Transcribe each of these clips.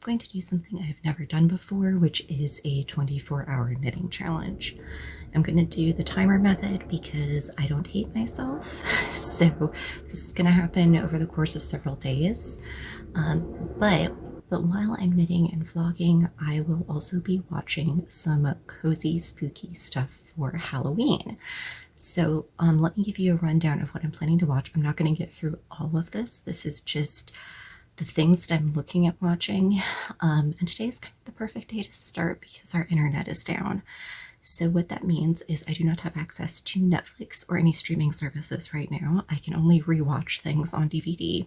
going to do something I've never done before, which is a 24-hour knitting challenge. I'm going to do the timer method because I don't hate myself. So this is going to happen over the course of several days. But while I'm knitting and vlogging, I will also be watching some cozy, spooky stuff for Halloween. So let me give you a rundown of what I'm planning to watch. I'm not going to get through all of this. This is just the things that I'm looking at watching. And today is kind of the perfect day to start because our internet is down. So what that means is I do not have access to Netflix or any streaming services right now. I can only rewatch things on DVD.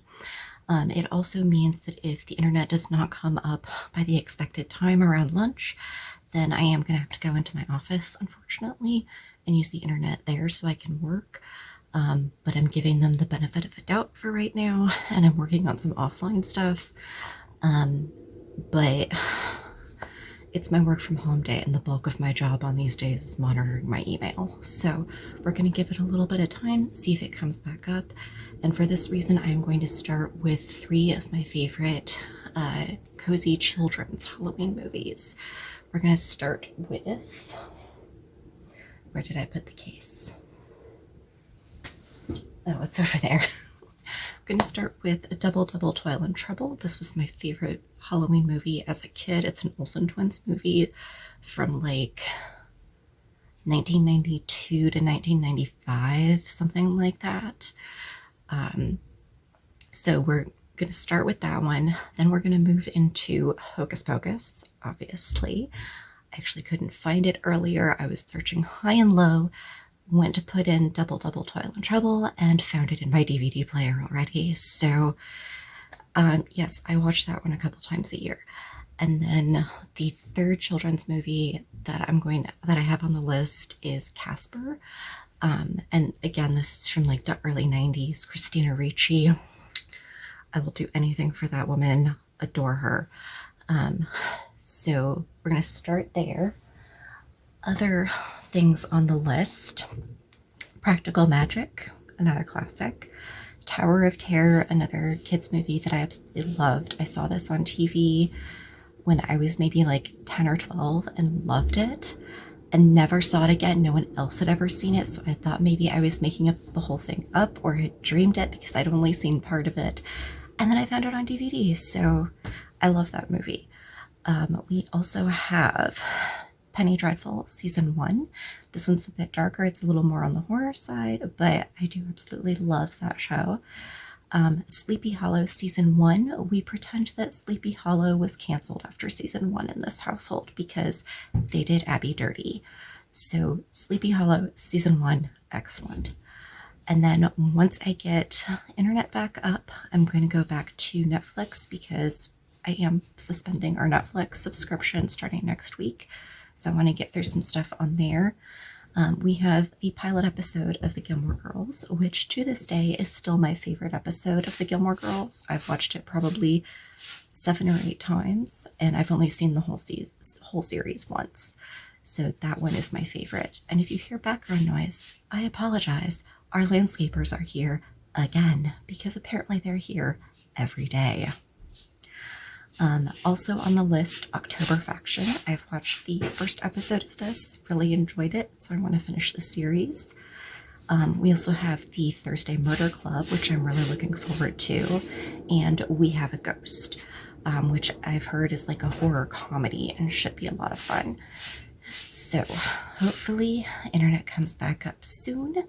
It also means that if the internet does not come up by the expected time around lunch, then I am going to have to go into my office, unfortunately, and use the internet there so I can work. But I'm giving them the benefit of a doubt for right now, and I'm working on some offline stuff. But it's my work from home day, and the bulk of my job on these days is monitoring my email. So we're going to give it a little bit of time, see if it comes back up. And for this reason, I'm going to start with 3 of my favorite cozy children's Halloween movies. We're going to start with, where did I put the case? Oh, it's over there. I'm going to start with a Double Toil and Trouble. This was my favorite Halloween movie as a kid. It's an Olsen Twins movie from like 1992 to 1995, something like that. So we're going to start with that one. Then we're going to move into Hocus Pocus, obviously. I actually couldn't find it earlier. I was searching high and low, went to put in Double Toil and Trouble, and found it in my DVD player already. So yes, I watch that one a couple times a year. And then the third children's movie that I have on the list is Casper. And again, this is from like the early 90s, Christina Ricci. I will do anything for that woman, adore her. So we're going to start there. Other things on the list: Practical Magic, another classic. Tower of Terror, another kids movie that I absolutely loved. I saw this on TV when I was maybe like 10 or 12 and loved it, and never saw it again. No one else had ever seen it, so I thought maybe I was making up the whole thing up or had dreamed it because I'd only seen part of it. And then I found it on DVD, so I love that movie. We also have Penny Dreadful Season 1. This one's a bit darker. It's a little more on the horror side, but I do absolutely love that show. Sleepy Hollow Season 1. We pretend that Sleepy Hollow was canceled after Season 1 in this household because they did Abby dirty. So Sleepy Hollow Season 1, excellent. And then once I get internet back up, I'm going to go back to Netflix because I am suspending our Netflix subscription starting next week. So I want to get through some stuff on there. We have the pilot episode of The Gilmore Girls, which to this day is still my favorite episode of The Gilmore Girls. I've watched it probably 7 or 8 times, and I've only seen the whole series once. So that one is my favorite. And if you hear background noise, I apologize. Our landscapers are here again because apparently they're here every day. Also on the list, October Faction. I've watched the first episode of this, really enjoyed it, so I want to finish the series. We also have the Thursday Murder Club, which I'm really looking forward to, and We Have a Ghost, which I've heard is like a horror comedy and should be a lot of fun. So hopefully internet comes back up soon.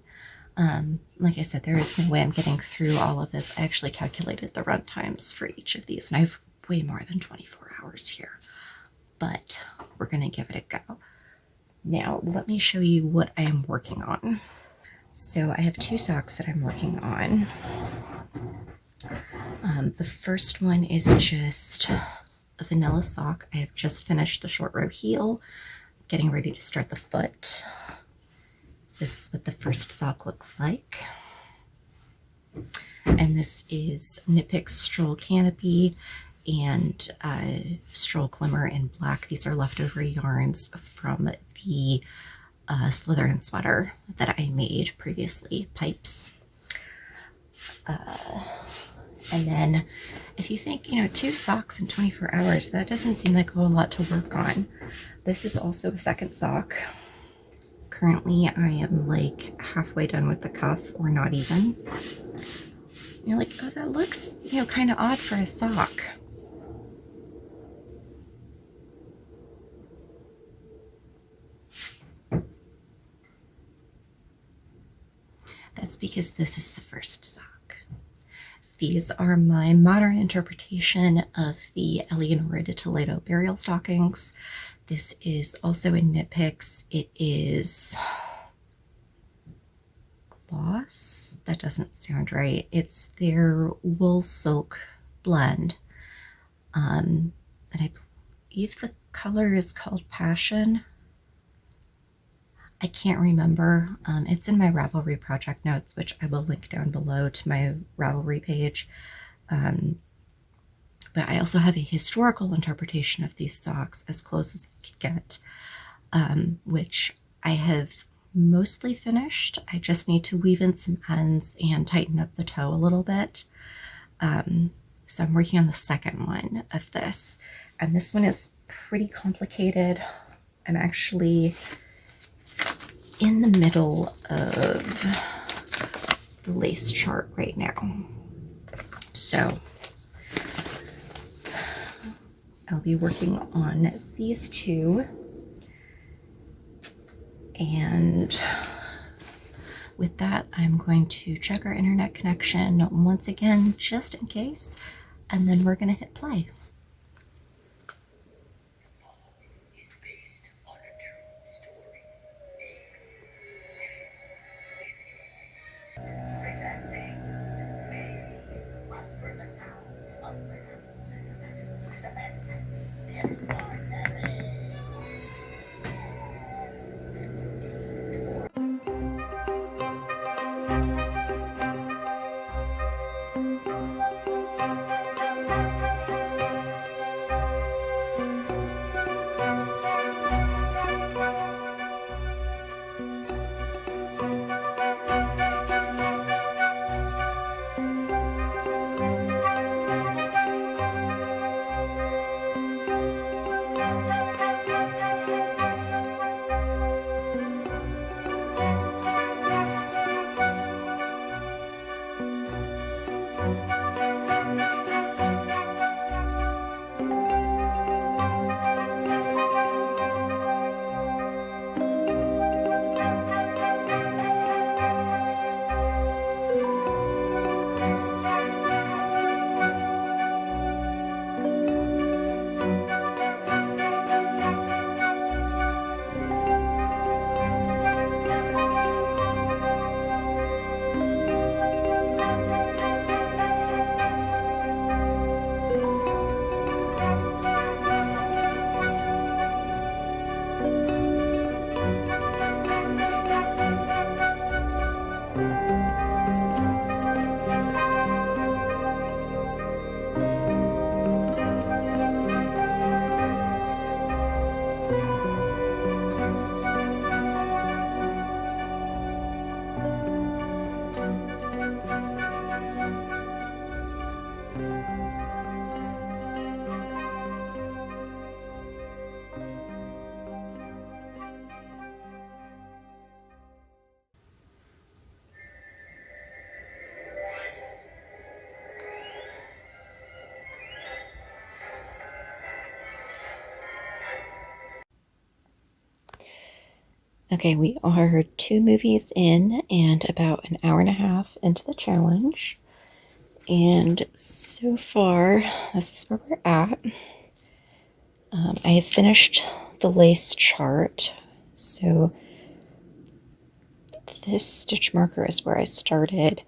Like I said, there is no way I'm getting through all of this. I actually calculated the run times for each of these, and I've way more than 24 hours here, but we're going to give it a go. Now, let me show you what I am working on. So I have 2 socks that I'm working on. The first one is just a vanilla sock. I have just finished the short row heel, getting ready to start the foot. This is what the first sock looks like. And this is Knitpicks Stroll Canopy and Stroll Glimmer in black. These are leftover yarns from the Slytherin sweater that I made previously, Pipes. And then if you think, you know, 2 socks in 24 hours, that doesn't seem like a whole lot to work on. This is also a second sock. Currently, I am like halfway done with the cuff, or not even. You're like, oh, that looks, you know, kind of odd for a sock. That's because this is the first sock. These are my modern interpretation of the Eleonora di Toledo burial stockings. This is also in Knitpicks. It is Gloss. That doesn't sound right. It's their wool silk blend. And I believe the color is called Passion. I can't remember. It's in my Ravelry project notes, which I will link down below to my Ravelry page. But I also have a historical interpretation of these socks, as close as I could get, which I have mostly finished. I just need to weave in some ends and tighten up the toe a little bit. So I'm working on the second one of this. And this one is pretty complicated. I'm actually in the middle of the lace chart right now. So I'll be working on these two. And with that, I'm going to check our internet connection once again, just in case, and then we're going to hit play. Okay, we are 2 movies in and about an hour and a half into the challenge. And so far, this is where we're at. I have finished the lace chart. So this stitch marker is where I started.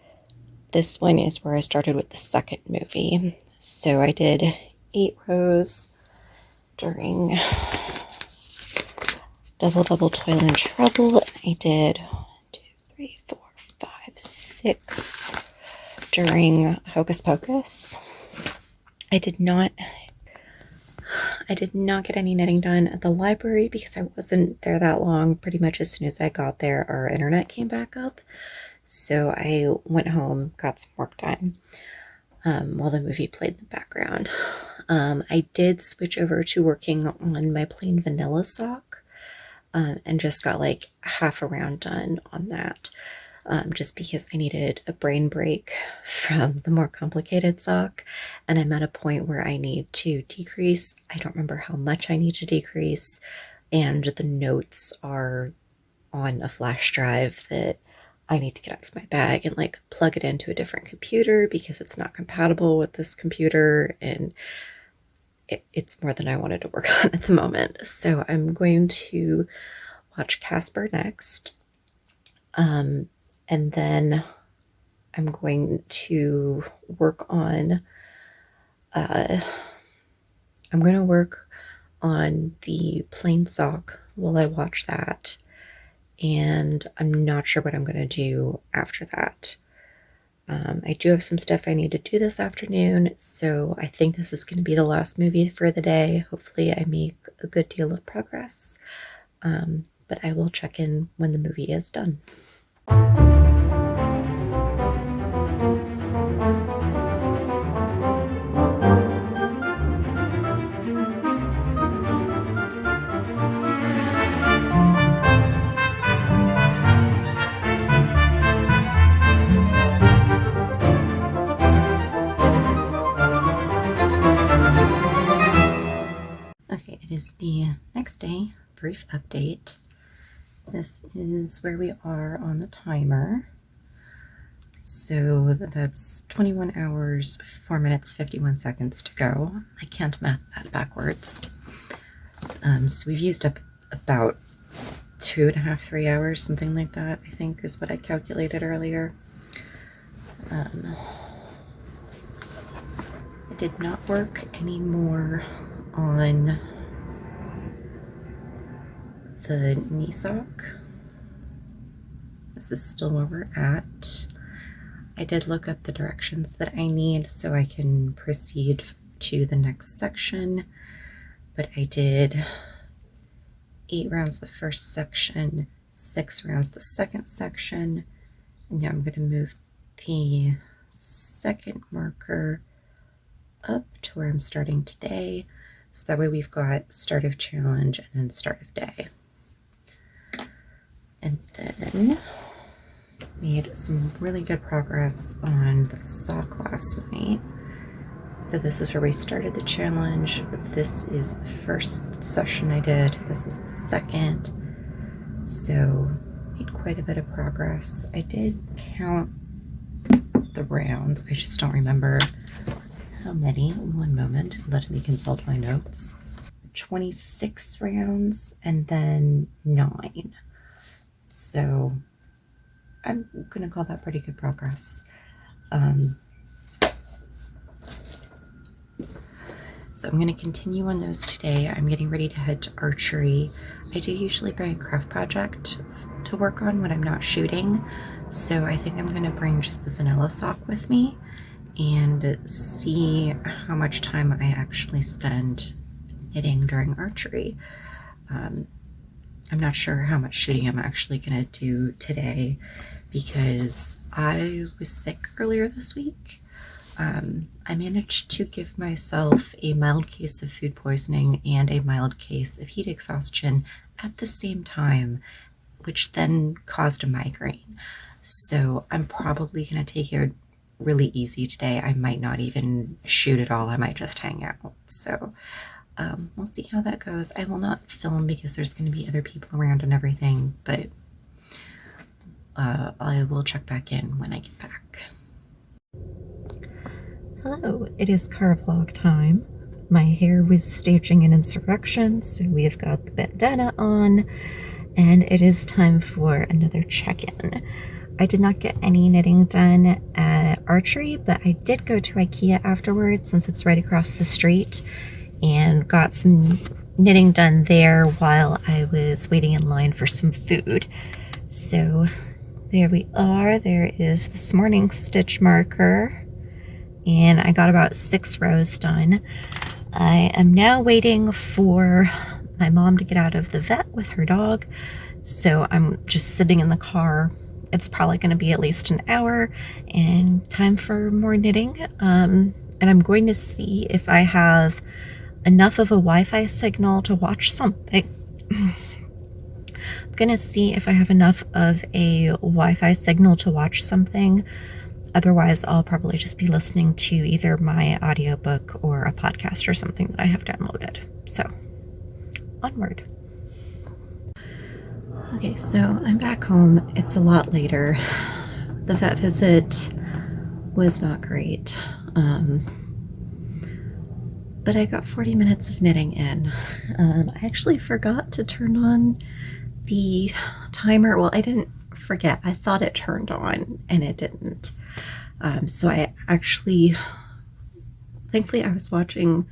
This one is where I started with the second movie. So I did 8 rows during Double Double Toil and Trouble. I did 1, 2, 3, 4, 5, 6 during Hocus Pocus. I did not get any knitting done at the library because I wasn't there that long. Pretty much as soon as I got there, our internet came back up. So I went home, got some work done. while the movie played in the background. I did switch over to working on my plain vanilla sock, and just got like half a round done on that, just because I needed a brain break from the more complicated sock, and I'm at a point where I need to decrease. I don't remember how much I need to decrease, and the notes are on a flash drive that I need to get out of my bag and like plug it into a different computer because it's not compatible with this computer, and it's more than I wanted to work on at the moment. So I'm going to watch Casper next. And then I'm going to work on the plain sock while I watch that. And I'm not sure what I'm going to do after that. I do have some stuff I need to do this afternoon, so I think this is going to be the last movie for the day. Hopefully I make a good deal of progress, but I will check in when the movie is done. It is the next day. Brief update. This is where we are on the timer. So that's 21 hours, 4 minutes, 51 seconds to go. I can't math that backwards. So we've used up about 2.5, 3 hours, something like that, I think is what I calculated earlier. I did not work anymore on the knee sock. This is still where we're at. I did look up the directions that I need so I can proceed to the next section, but I did 8 rounds the first section, 6 rounds the second section, and now I'm going to move the second marker up to where I'm starting today, so that way we've got start of challenge and then start of day. And then made some really good progress on the sock last night. So this is where we started the challenge. This is the first session I did. This is the second. So made quite a bit of progress. I did count the rounds. I just don't remember how many. One moment. Let me consult my notes. 26 rounds and then 9. So I'm gonna call that pretty good progress. So I'm gonna continue on those today. I'm getting ready to head to archery. I do usually bring a craft project to work on when I'm not shooting. So I think I'm gonna bring just the vanilla sock with me and see how much time I actually spend knitting during archery. I'm not sure how much shooting I'm actually gonna do today because I was sick earlier this week. I managed to give myself a mild case of food poisoning and a mild case of heat exhaustion at the same time, which then caused a migraine. So I'm probably gonna take it really easy today. I might not even shoot at all. I might just hang out. So we'll see how that goes. I will not film because there's going to be other people around and everything, but I will check back in when I get back. Hello, it is car vlog time. My hair was staging an insurrection, so we have got the bandana on, and it is time for another check-in. I did not get any knitting done at archery, but I did go to IKEA afterwards since it's right across the street, and got some knitting done there while I was waiting in line for some food. So there we are. There is this morning's stitch marker, and I got about 6 rows done. I am now waiting for my mom to get out of the vet with her dog, so I'm just sitting in the car it's probably going to be at least an hour, and time for more knitting. And I'm going to see if I have enough of a Wi-Fi signal to watch something. I'm going to see if I have enough of a Wi-Fi signal to watch something. Otherwise, I'll probably just be listening to either my audiobook or a podcast or something that I have downloaded. So, onward. Okay, so I'm back home. It's a lot later. The vet visit was not great. But I got 40 minutes of knitting in. I actually forgot to turn on the timer. Well, I didn't forget. I thought it turned on and it didn't. So I actually, thankfully I was watching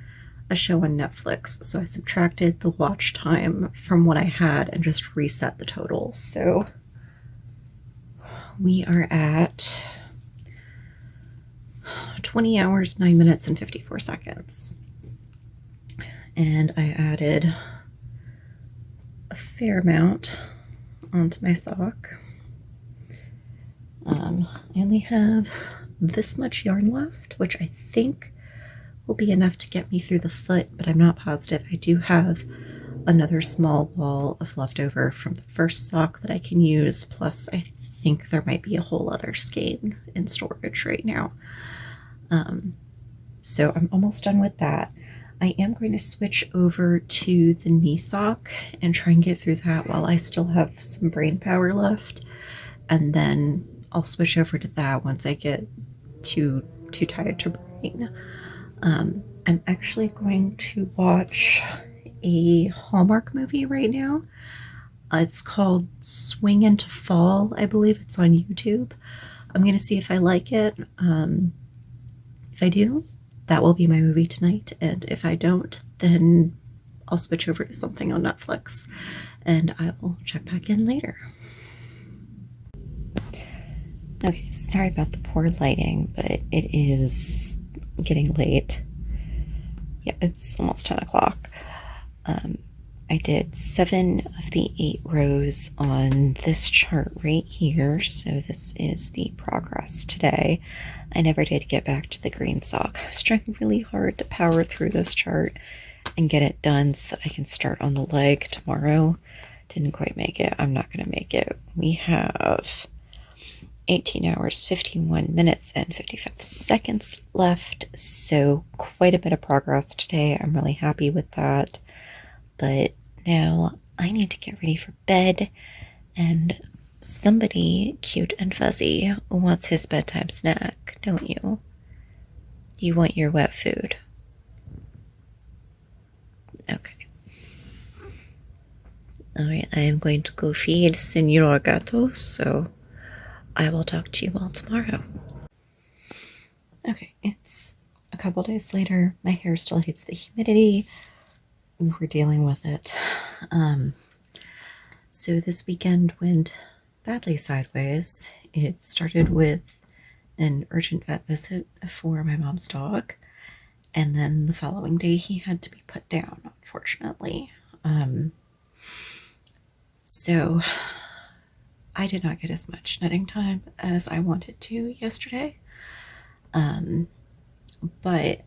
a show on Netflix, so I subtracted the watch time from what I had and just reset the total. So we are at 20 hours, 9 minutes, and 54 seconds. And I added a fair amount onto my sock. I only have this much yarn left, which I think will be enough to get me through the foot, but I'm not positive. I do have another small ball of leftover from the first sock that I can use, plus I think there might be a whole other skein in storage right now. So I'm almost done with that. I am going to switch over to the knee sock and try and get through that while I still have some brain power left, and then I'll switch over to that once I get too tired to brain. I'm actually going to watch a Hallmark movie right now. It's called Swing into Fall. I believe it's on YouTube. I'm going to see if I like it. If I do, that will be my movie tonight. And if I don't, then I'll switch over to something on Netflix and I will check back in later. Okay, sorry about the poor lighting, but it is getting late. Yeah, it's almost 10 o'clock. I did 7 of the 8 rows on this chart right here. So this is the progress today. I never did get back to the green sock. I was trying really hard to power through this chart and get it done so that I can start on the leg tomorrow. Didn't quite make it. I'm not going to make it. We have 18 hours, 51 minutes, and 55 seconds left. So quite a bit of progress today. I'm really happy with that. But now I need to get ready for bed, and somebody cute and fuzzy wants his bedtime snack, don't you? You want your wet food. Okay. Alright, I am going to go feed Senor Gato, so I will talk to you all tomorrow. Okay, it's a couple days later. My hair still hates the humidity. We're dealing with it. So this weekend went badly sideways. It started with an urgent vet visit for my mom's dog, and then the following day he had to be put down, unfortunately. So I did not get as much knitting time as I wanted to yesterday. But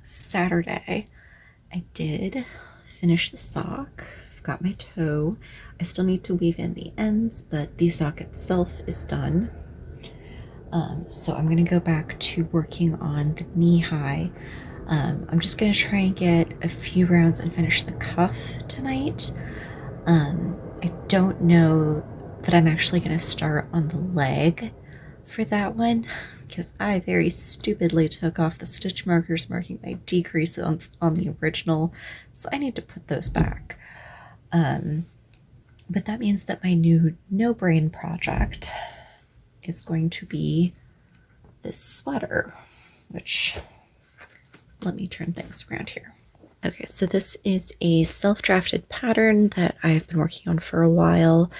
Saturday I did finish the sock. I've got my toe. I still need to weave in the ends, but the sock itself is done. So I'm going to go back to working on the knee high. I'm just going to try and get a few rounds and finish the cuff tonight. I don't know that I'm actually going to start on the leg for that one, because I very stupidly took off the stitch markers marking my decrease on the original, so I need to put those back. But that means that my new no-brain project is going to be this sweater, which, let me turn things around here. Okay, so this is a self-drafted pattern that I've been working on for a while.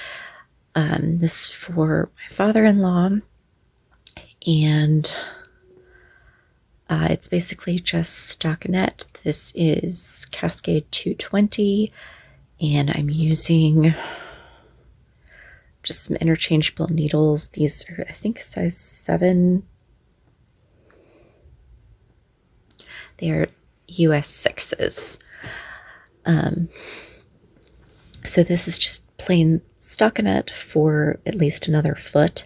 This is for my father-in-law, and it's basically just stockinette. This is Cascade 220, and I'm using just some interchangeable needles. These are, I think, size 7. They are US 6s. So this is just plain stockinette for at least another foot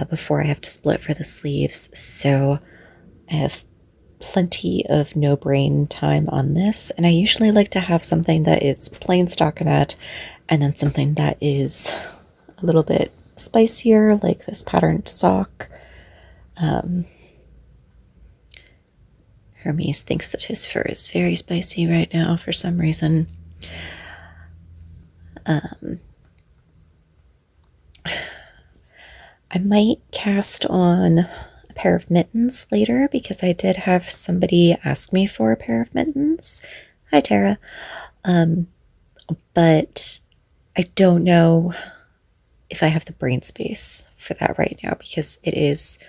before I have to split for the sleeves. So I have plenty of no-brain time on this, and I usually like to have something that is plain stockinette and then something that is a little bit spicier, like this patterned sock. Hermes thinks that his fur is very spicy right now for some reason. I might cast on a pair of mittens later because I did have somebody ask me for a pair of mittens. Hi, Tara. But I don't know if I have the brain space for that right now because it is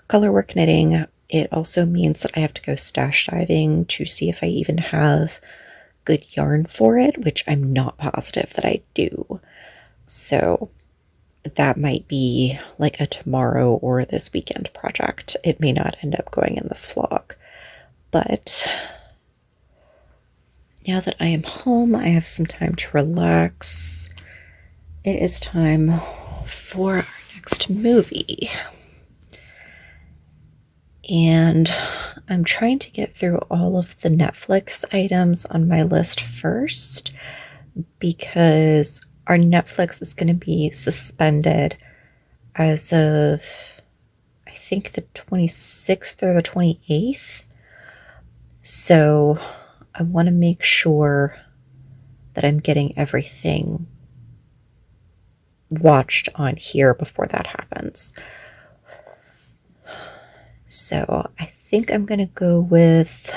colorwork knitting. It also means that I have to go stash diving to see if I even have good yarn for it, which I'm not positive that I do. So that might be like a tomorrow or this weekend project. It may not end up going in this vlog. But now that I am home, I have some time to relax. It is time for our next movie. And I'm trying to get through all of the Netflix items on my list first because our Netflix is going to be suspended as of, I think, the 26th or the 28th. So I want to make sure that I'm getting everything watched on here before that happens. So I think I'm going to go with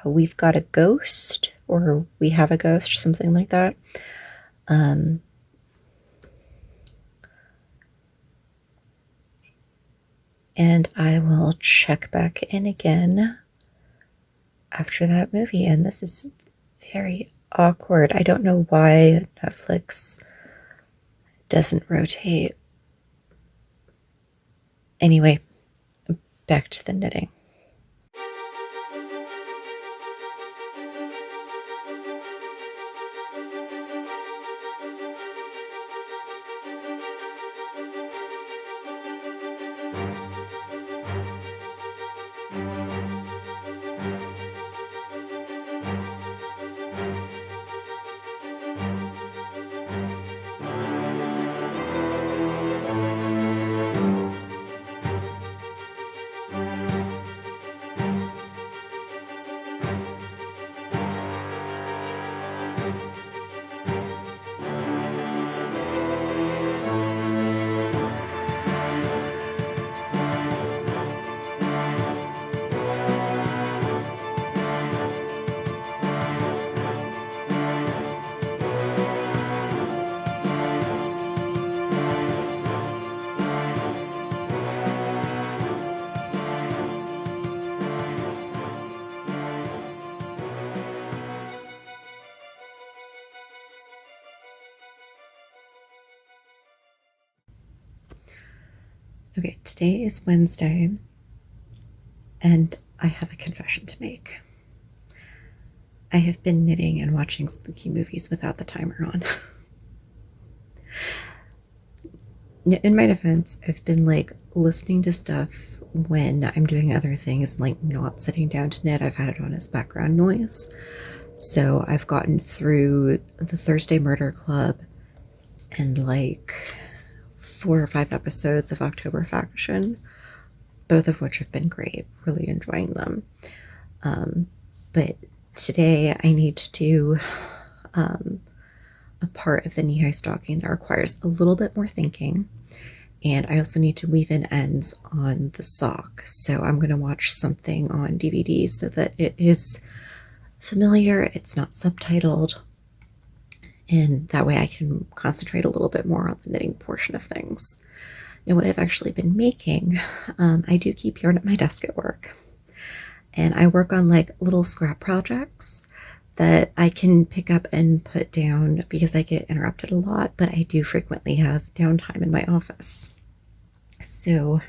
We've Got a Ghost, or We Have a Ghost, something like that. And I will check back in again after that movie. And this is very awkward. I don't know why Netflix doesn't rotate. Anyway, back to the knitting. Okay, today is Wednesday, and I have a confession to make. I have been knitting and watching spooky movies without the timer on. In my defense, I've been like listening to stuff when I'm doing other things, like not sitting down to knit. I've had it on as background noise. So I've gotten through the Thursday Murder Club and like 4 or 5 episodes of October Faction, both of which have been great. Really enjoying them. But today I need to do a part of the knee-high stocking that requires a little bit more thinking, and I also need to weave in ends on the sock. So I'm going to watch something on DVD so that it is familiar, it's not subtitled, and that way I can concentrate a little bit more on the knitting portion of things. Now, what I've actually been making, I do keep yarn at my desk at work, and I work on like little scrap projects that I can pick up and put down because I get interrupted a lot, but I do frequently have downtime in my office. So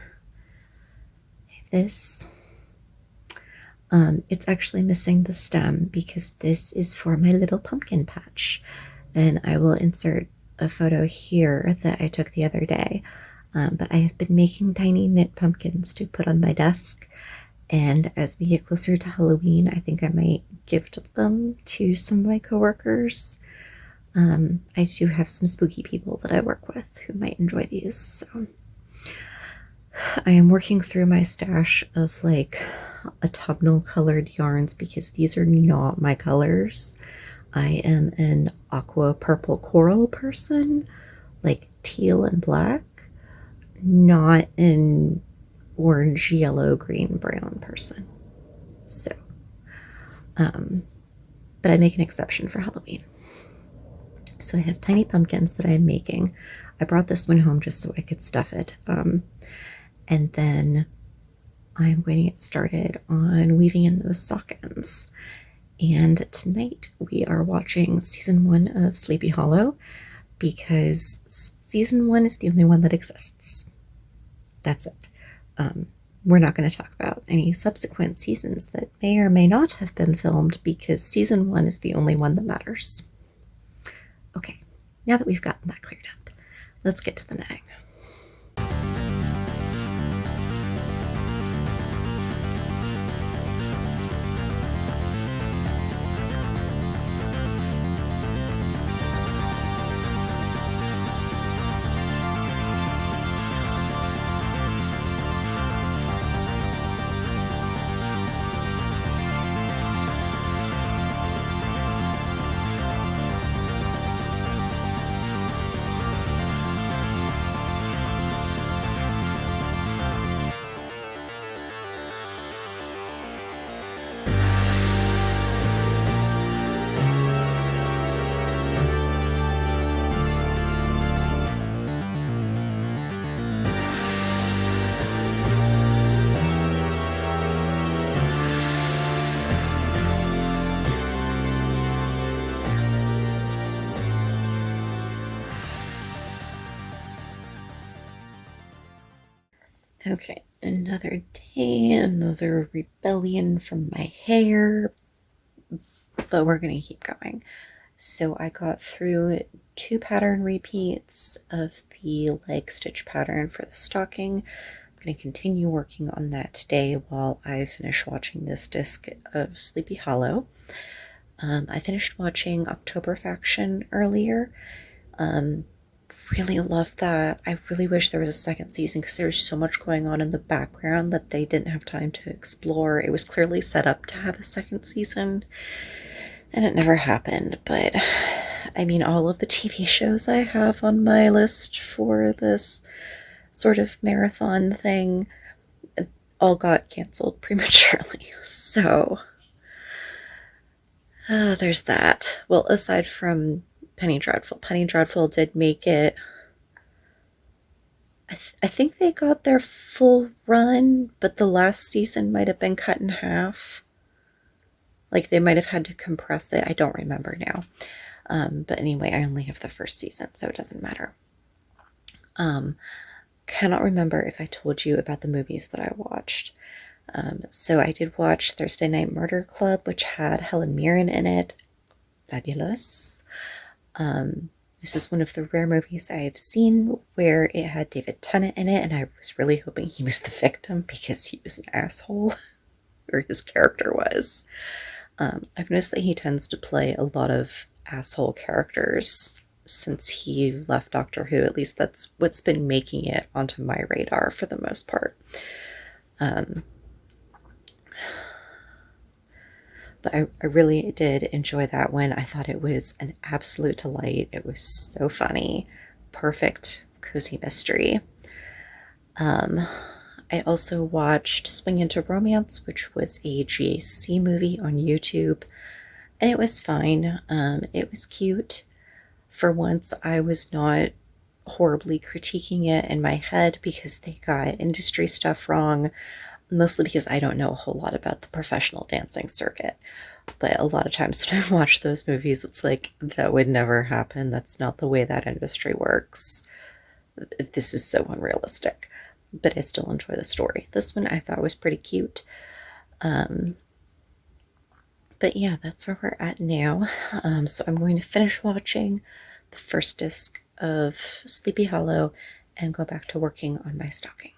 this, it's actually missing the stem because this is for my little pumpkin patch, and I will insert a photo here that I took the other day. But I have been making tiny knit pumpkins to put on my desk, and as we get closer to Halloween, I think I might gift them to some of my coworkers. I do have some spooky people that I work with who might enjoy these, so I am working through my stash of like autumnal colored yarns because these are not my colors. I am an aqua purple coral person, like teal and black, not an orange, yellow, green, brown person. So, but I make an exception for Halloween. So I have tiny pumpkins that I'm making. I brought this one home just so I could stuff it. And then I'm going to get started on weaving in those sock ends. And tonight we are watching season 1 of Sleepy Hollow because season 1 is the only one that exists. That's it. We're not going to talk about any subsequent seasons that may or may not have been filmed because season 1 is the only one that matters. Okay, now that we've gotten that cleared up, let's get to the knitting. Okay, another day, another rebellion from my hair, but we're going to keep going. So I got through 2 pattern repeats of the leg stitch pattern for the stocking. I'm going to continue working on that today while I finish watching this disc of Sleepy Hollow. I finished watching October Faction earlier. Really loved that. I really wish there was a second season because there was so much going on in the background that they didn't have time to explore. It was clearly set up to have a second season and it never happened. But I mean, all of the TV shows I have on my list for this sort of marathon thing all got canceled prematurely. So there's that. Well, aside from Penny Dreadful. Penny Dreadful did make it. I think they got their full run, but the last season might have been cut in half. Like they might have had to compress it. I don't remember now. But anyway, I only have the first season, so it doesn't matter. Cannot remember if I told you about the movies that I watched. So I did watch Thursday Night Murder Club, which had Helen Mirren in it. Fabulous. This is one of the rare movies I have seen where it had David Tennant in it, and I was really hoping he was the victim because he was an asshole, or his character was. I've noticed that he tends to play a lot of asshole characters since he left Doctor Who. At least that's what's been making it onto my radar for the most part. But I really did enjoy that one. I thought it was an absolute delight. It was so funny. Perfect cozy mystery. I also watched Swing Into Romance, which was a GAC movie on YouTube. And it was fine. It was cute. For once, I was not horribly critiquing it in my head because they got industry stuff wrong. Mostly because I don't know a whole lot about the professional dancing circuit. But a lot of times when I watch those movies, it's like, that would never happen. That's not the way that industry works. This is so unrealistic. But I still enjoy the story. This one I thought was pretty cute. But yeah, that's where we're at now. So I'm going to finish watching the first disc of Sleepy Hollow and go back to working on my stocking.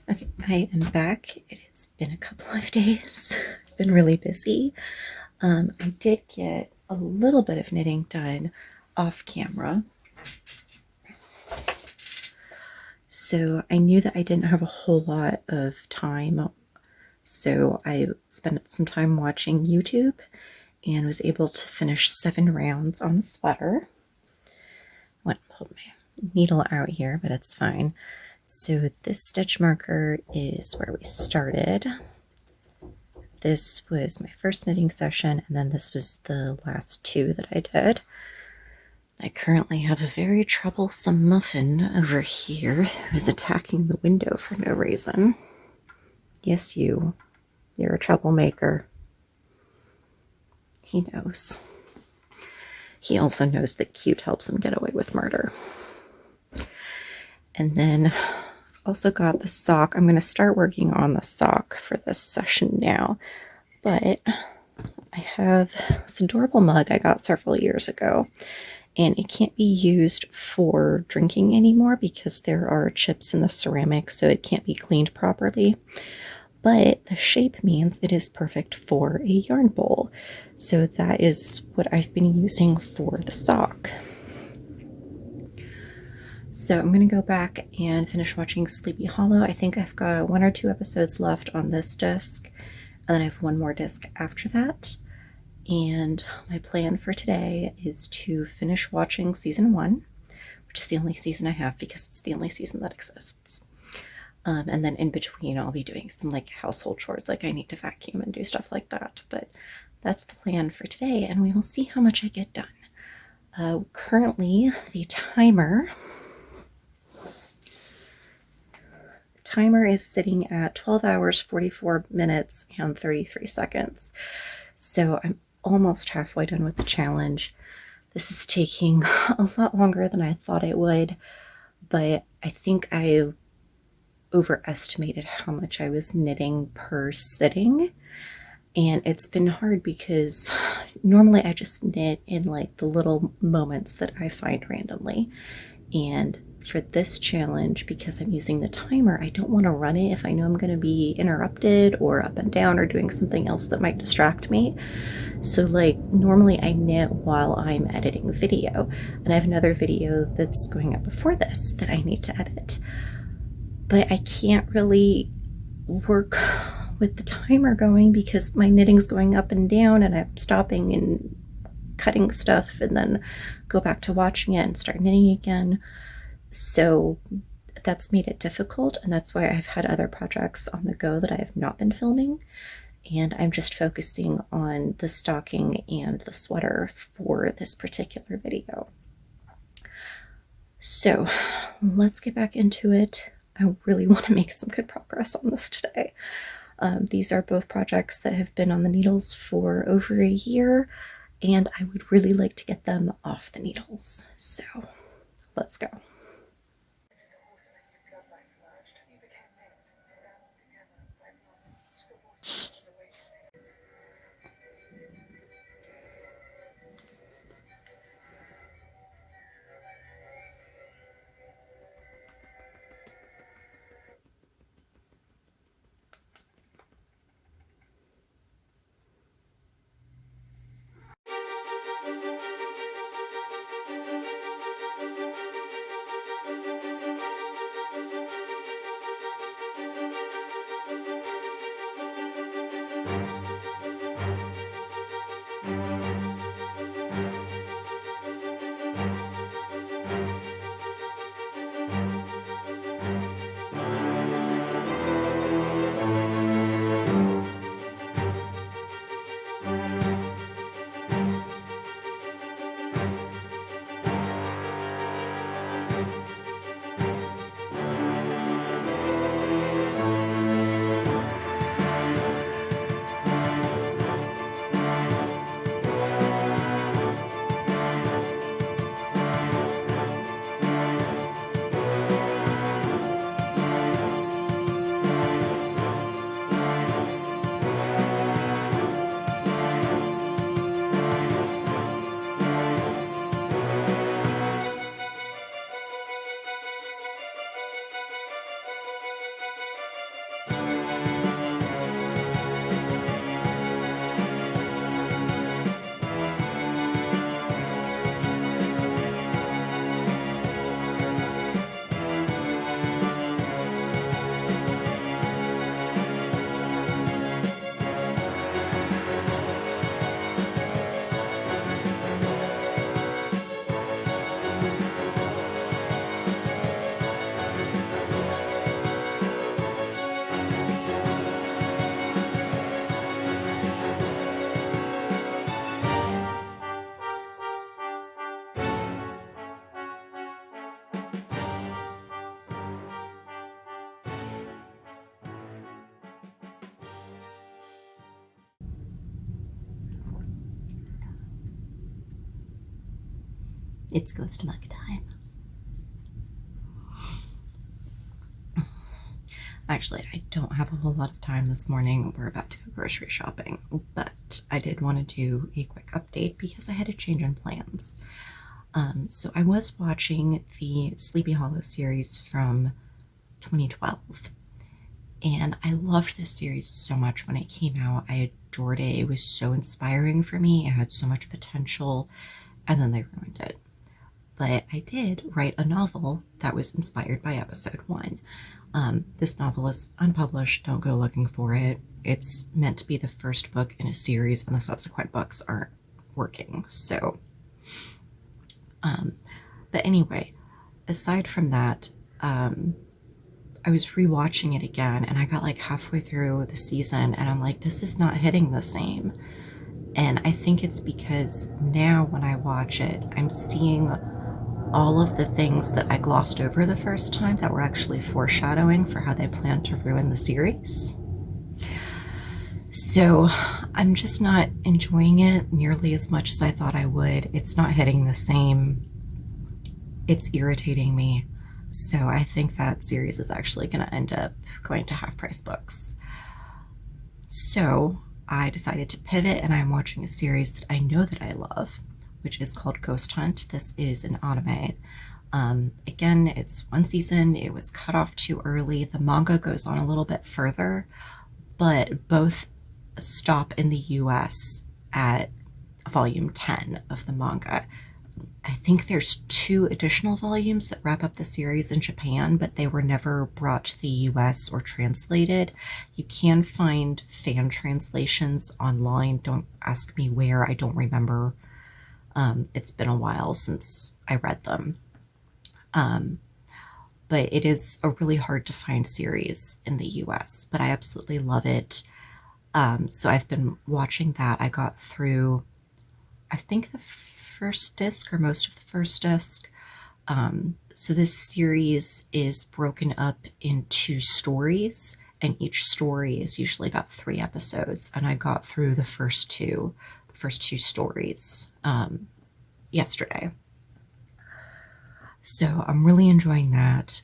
Okay, I am back. It has been a couple of days. I've been really busy. I did get a little bit of knitting done off camera. So I knew that I didn't have a whole lot of time. So I spent some time watching YouTube and was able to finish 7 rounds on the sweater. I went and pulled my needle out here, but it's fine. So this stitch marker is where we started. This was my first knitting session, and then this was the last 2 that I did. I currently have a very troublesome muffin over here who's attacking the window for no reason. Yes, you're a troublemaker. He knows. He also knows that cute helps him get away with murder. And then also got the sock. I'm going to start working on the sock for this session now. But I have this adorable mug I got several years ago. And it can't be used for drinking anymore because there are chips in the ceramic, so it can't be cleaned properly. But the shape means it is perfect for a yarn bowl. So that is what I've been using for the sock. So I'm going to go back and finish watching Sleepy Hollow. I think I've got 1 or 2 episodes left on this disc, and then I have 1 more disc after that. And my plan for today is to finish watching season 1, which is the only season I have because it's the only season that exists. And then in between I'll be doing some like household chores, like I need to vacuum and do stuff like that. But that's the plan for today, and we will see how much I get done. Currently the timer is sitting at 12 hours, 44 minutes, and 33 seconds. So I'm almost halfway done with the challenge. This is taking a lot longer than I thought it would, but I think I overestimated how much I was knitting per sitting. And it's been hard because normally I just knit in like the little moments that I find randomly. And for this challenge, because I'm using the timer, I don't want to run it if I know I'm going to be interrupted or up and down or doing something else that might distract me. So like normally I knit while I'm editing video, and I have another video that's going up before this that I need to edit. but I can't really work with the timer going because my knitting's going up and down and I'm stopping and cutting stuff and then go back to watching it and start knitting again. So that's made it difficult, and that's why I've had other projects on the go that I have not been filming, and I'm just focusing on the stocking and the sweater for this particular video. So let's get back into it. I really want to make some good progress on this today. These are both projects that have been on the needles for over a year, and I would really like to get them off the needles. So let's go. It's ghost mug time. Actually, I don't have a whole lot of time this morning. We're about to go grocery shopping, but I did want to do a quick update because I had a change in plans. So I was watching the Sleepy Hollow series from 2012, and I loved this series so much when it came out. I adored it. It was so inspiring for me. It had so much potential, and then they ruined it. But I did write a novel that was inspired by episode 1. This novel is unpublished. Don't go looking for it. It's meant to be the first book in a series, and the subsequent books aren't working. So, but anyway, aside from that, I was rewatching it again, and I got like halfway through the season, and I'm like, this is not hitting the same. And I think it's because now when I watch it, I'm seeing all of the things that I glossed over the first time that were actually foreshadowing for how they plan to ruin the series. So I'm just not enjoying it nearly as much as I thought I would. It's not hitting the same. It's irritating me. So I think that series is actually going to end up going to half-price books. So I decided to pivot, and I'm watching a series that I know that I love, which is called Ghost Hunt. This is an anime. Again, it's one season. It was cut off too early. The manga goes on a little bit further, but both stop in the US at volume 10 of the manga. I think there's 2 additional volumes that wrap up the series in Japan, but they were never brought to the US or translated. You can find fan translations online. Don't ask me where, I don't remember. It's been a while since I read them. But it is a really hard to find series in the US, but I absolutely love it. So I've been watching that. I got through, I think, the first disc or most of the first disc. So this series is broken up into stories, and each story is usually about 3 episodes. And I got through the first two stories yesterday. So I'm really enjoying that.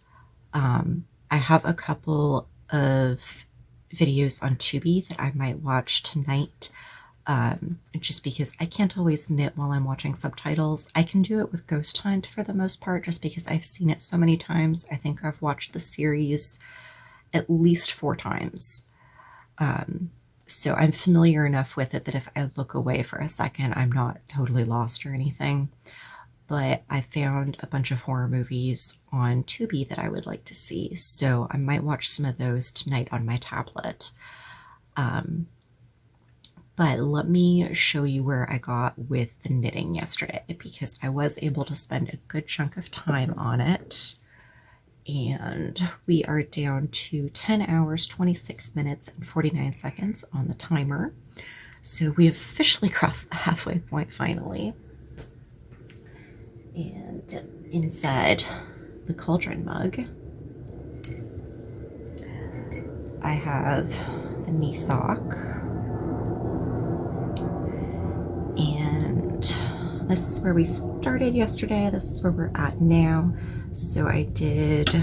I have a couple of videos on Tubi that I might watch tonight, just because I can't always knit while I'm watching subtitles. I can do it with Ghost Hunt for the most part, just because I've seen it so many times. I think I've watched the series at least 4 times. So I'm familiar enough with it that if I look away for a second, I'm not totally lost or anything. But I found a bunch of horror movies on Tubi that I would like to see, so I might watch some of those tonight on my tablet. But let me show you where I got with the knitting yesterday, because I was able to spend a good chunk of time on it. And we are down to 10 hours, 26 minutes, and 49 seconds on the timer. So we officially crossed the halfway point finally. And inside the cauldron mug, I have the knee sock. And this is where we started yesterday. This is where we're at now. So I did,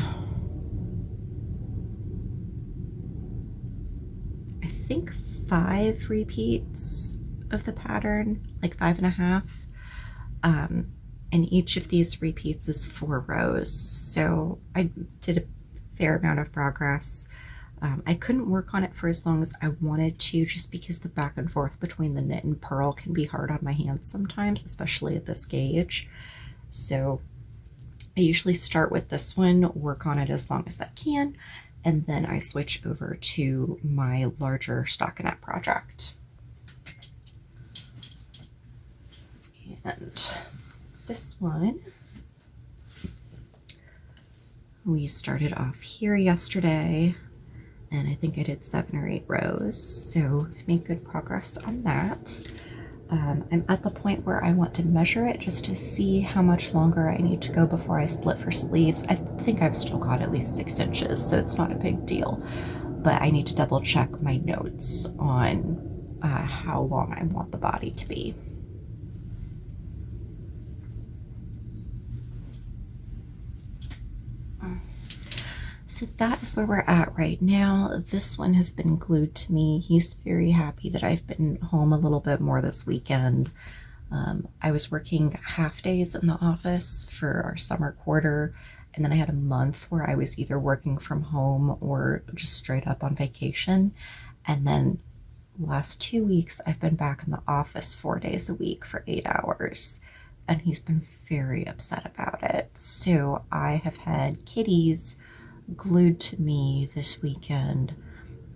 I think, 5 repeats of the pattern, like 5.5. And each of these repeats is 4 rows. So I did a fair amount of progress. I couldn't work on it for as long as I wanted to, just because the back and forth between the knit and purl can be hard on my hands sometimes, especially at this gauge. So I usually start with this one, work on it as long as I can, and then I switch over to my larger stockinette project. And this one, we started off here yesterday, and I think I did 7 or 8 rows, so I've made good progress on that. I'm at the point where I want to measure it just to see how much longer I need to go before I split for sleeves. I think I've still got at least 6 inches, so it's not a big deal, but I need to double check my notes on how long I want the body to be. So that is where we're at right now. This one has been glued to me. He's very happy that I've been home a little bit more this weekend. I was working half days in the office for our summer quarter, and then I had a month where I was either working from home or just straight up on vacation. And then last 2 weeks I've been back in the office 4 days a week for 8 hours, and he's been very upset about it. So I have had kitties glued to me this weekend,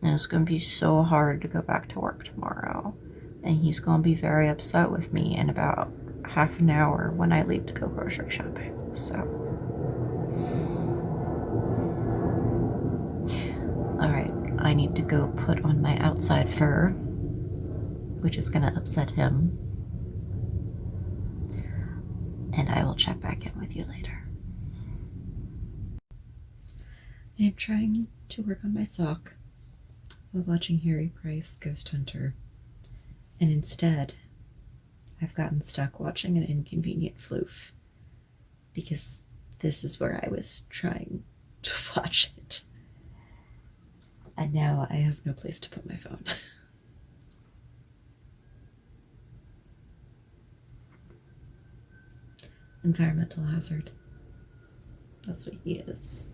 and it's going to be so hard to go back to work tomorrow, and he's going to be very upset with me in about half an hour when I leave to go grocery shopping. So all right, I need to go put on my outside fur, which is going to upset him, and I will check back in with you later. I'm trying to work on my sock while watching Harry Price Ghost Hunter, and instead I've gotten stuck watching an inconvenient floof, because this is where I was trying to watch it, and now I have no place to put my phone. Environmental hazard. That's what he is.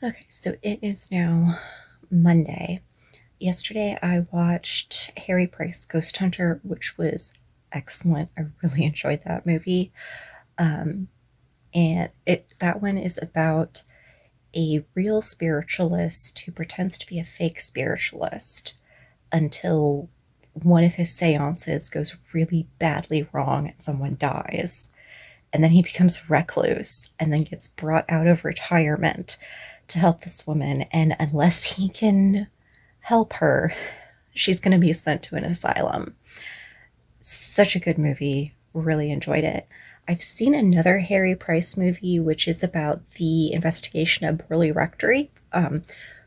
Okay, so it is now Monday. Yesterday I watched Harry Price Ghost Hunter, which was excellent. I really enjoyed that movie. And that one is about a real spiritualist who pretends to be a fake spiritualist until one of his seances goes really badly wrong and someone dies. And then he becomes a recluse and then gets brought out of retirement to help this woman. And unless he can help her, she's going to be sent to an asylum. Such a good movie. Really enjoyed it. I've seen another Harry Price movie, which is about the investigation of Burley Rectory,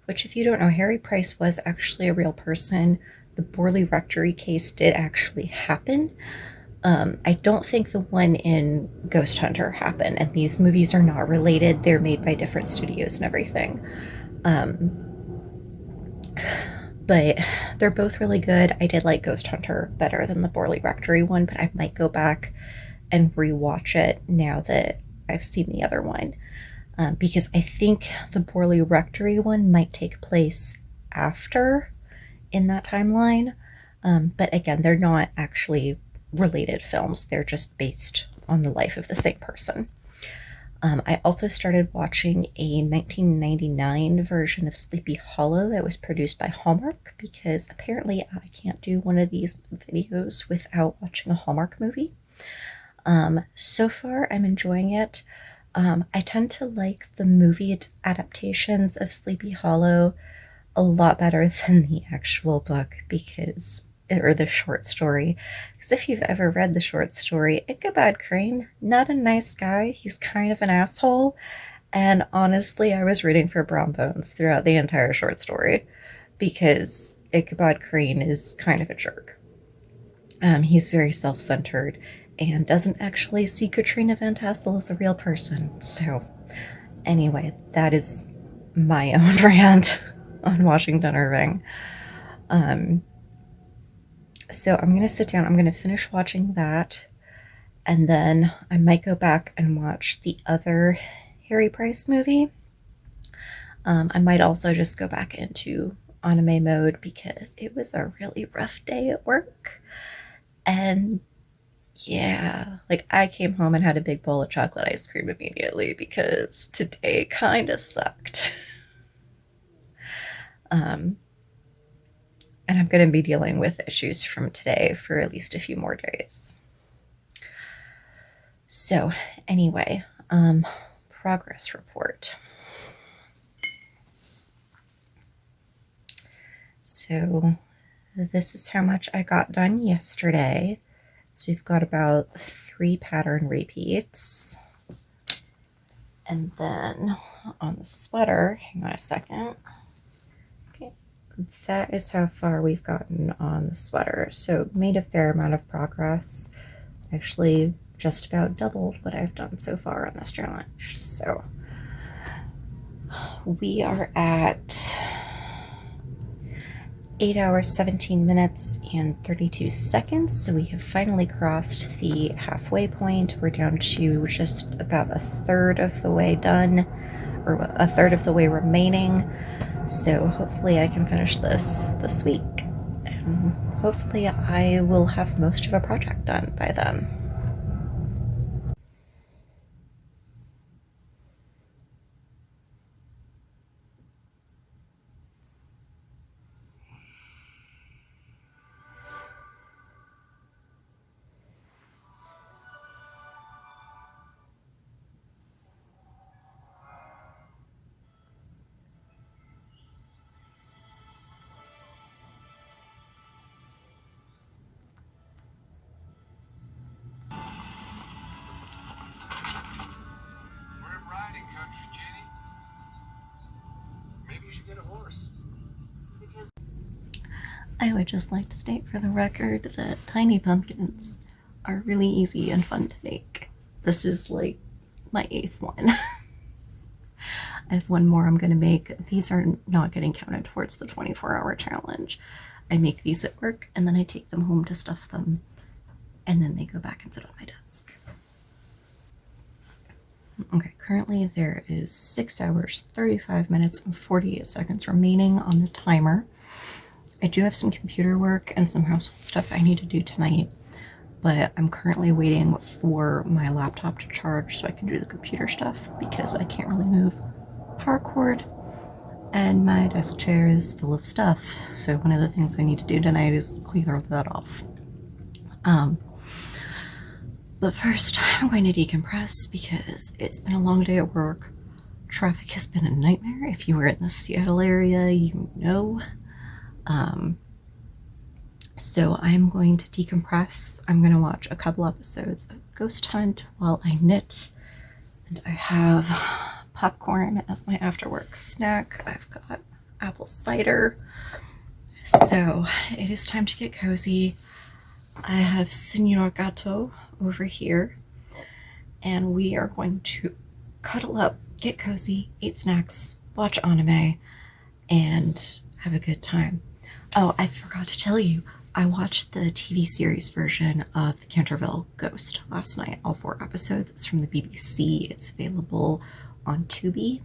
which, if you don't know, Harry Price was actually a real person. The Burley Rectory case did actually happen. I don't think the one in Ghost Hunter happened, and these movies are not related. They're made by different studios and everything. But they're both really good. I did like Ghost Hunter better than the Burley Rectory one, but I might go back and rewatch it now that I've seen the other one, because I think the Burley Rectory one might take place after in that timeline, but again, they're not actually related films. They're just based on the life of the same person. I also started watching a 1999 version of Sleepy Hollow that was produced by Hallmark, because apparently I can't do one of these videos without watching a Hallmark movie. So far, I'm enjoying it. I tend to like the movie adaptations of Sleepy Hollow a lot better than the actual book, or the short story. Because if you've ever read the short story, Ichabod Crane, not a nice guy. He's kind of an asshole. And honestly, I was rooting for Brown Bones throughout the entire short story, because Ichabod Crane is kind of a jerk. He's very self-centered and doesn't actually see Katrina Van Tassel as a real person. So anyway, that is my own rant on Washington Irving. So I'm going to sit down, I'm going to finish watching that, and then I might go back and watch the other Harry Price movie. I might also just go back into anime mode because it was a really rough day at work. And yeah, like I came home and had a big bowl of chocolate ice cream immediately because today kind of sucked. And I'm going to be dealing with issues from today for at least a few more days. So anyway, progress report. So this is how much I got done yesterday. So we've got about 3 pattern repeats. And then on the sweater, hang on a second. That is how far we've gotten on the sweater. So made a fair amount of progress. Actually, just about doubled what I've done so far on this challenge. So we are at 8 hours, 17 minutes, and 32 seconds. So we have finally crossed the halfway point. We're down to just about a third of the way done, or a third of the way remaining. So hopefully I can finish this week, and hopefully I will have most of a project done by then. I would just like to state for the record that tiny pumpkins are really easy and fun to make. This is like my 8th one. I have one more I'm going to make. These are not getting counted towards the 24-hour challenge. I make these at work and then I take them home to stuff them, and then they go back and sit on my desk. Okay, currently there is 6 hours, 35 minutes, and 48 seconds remaining on the timer. I do have some computer work and some household stuff I need to do tonight, but I'm currently waiting for my laptop to charge so I can do the computer stuff because I can't really move power cord and my desk chair is full of stuff. So one of the things I need to do tonight is clear that off. But first I'm going to decompress because it's been a long day at work. Traffic has been a nightmare. If you were in the Seattle area, you know. So I'm going to decompress. I'm going to watch a couple episodes of Ghost Hunt while I knit. And I have popcorn as my after work snack. I've got apple cider. So it is time to get cozy. I have Senor Gato over here. And we are going to cuddle up, get cozy, eat snacks, watch anime, and have a good time. Oh, I forgot to tell you, I watched the TV series version of The Canterville Ghost last night, all 4 episodes. It's from the BBC. It's available on Tubi.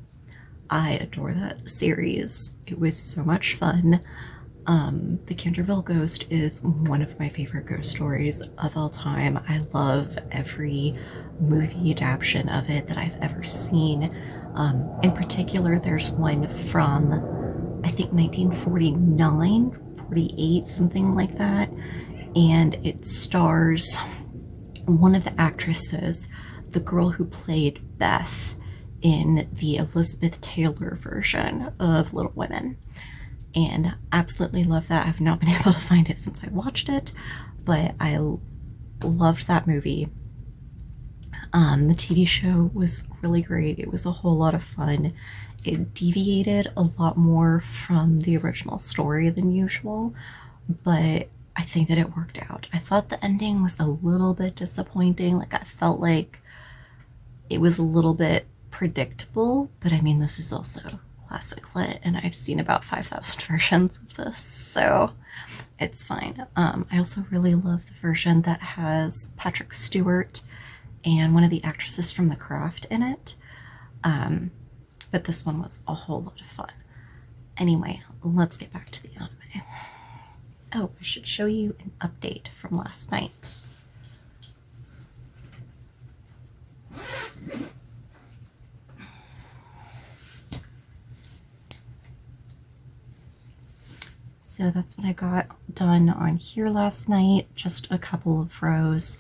I adore that series. It was so much fun. The Canterville Ghost is one of my favorite ghost stories of all time. I love every movie adaptation of it that I've ever seen. In particular, there's one from, I think, 1949, 48, something like that, and it stars one of the actresses, the girl who played Beth in the Elizabeth Taylor version of Little Women, and absolutely love that. I've not been able to find it since I watched it, but I loved that movie. The TV show was really great. It was a whole lot of fun. It deviated a lot more from the original story than usual, but I think that it worked out. I thought the ending was a little bit disappointing. Like, I felt like it was a little bit predictable, but I mean, this is also classic lit, and I've seen about 5,000 versions of this, so it's fine. I also really love the version that has Patrick Stewart and one of the actresses from The Craft in it. But this one was a whole lot of fun. Anyway, let's get back to the anime. Oh, I should show you an update from last night. So that's what I got done on here last night, just a couple of rows.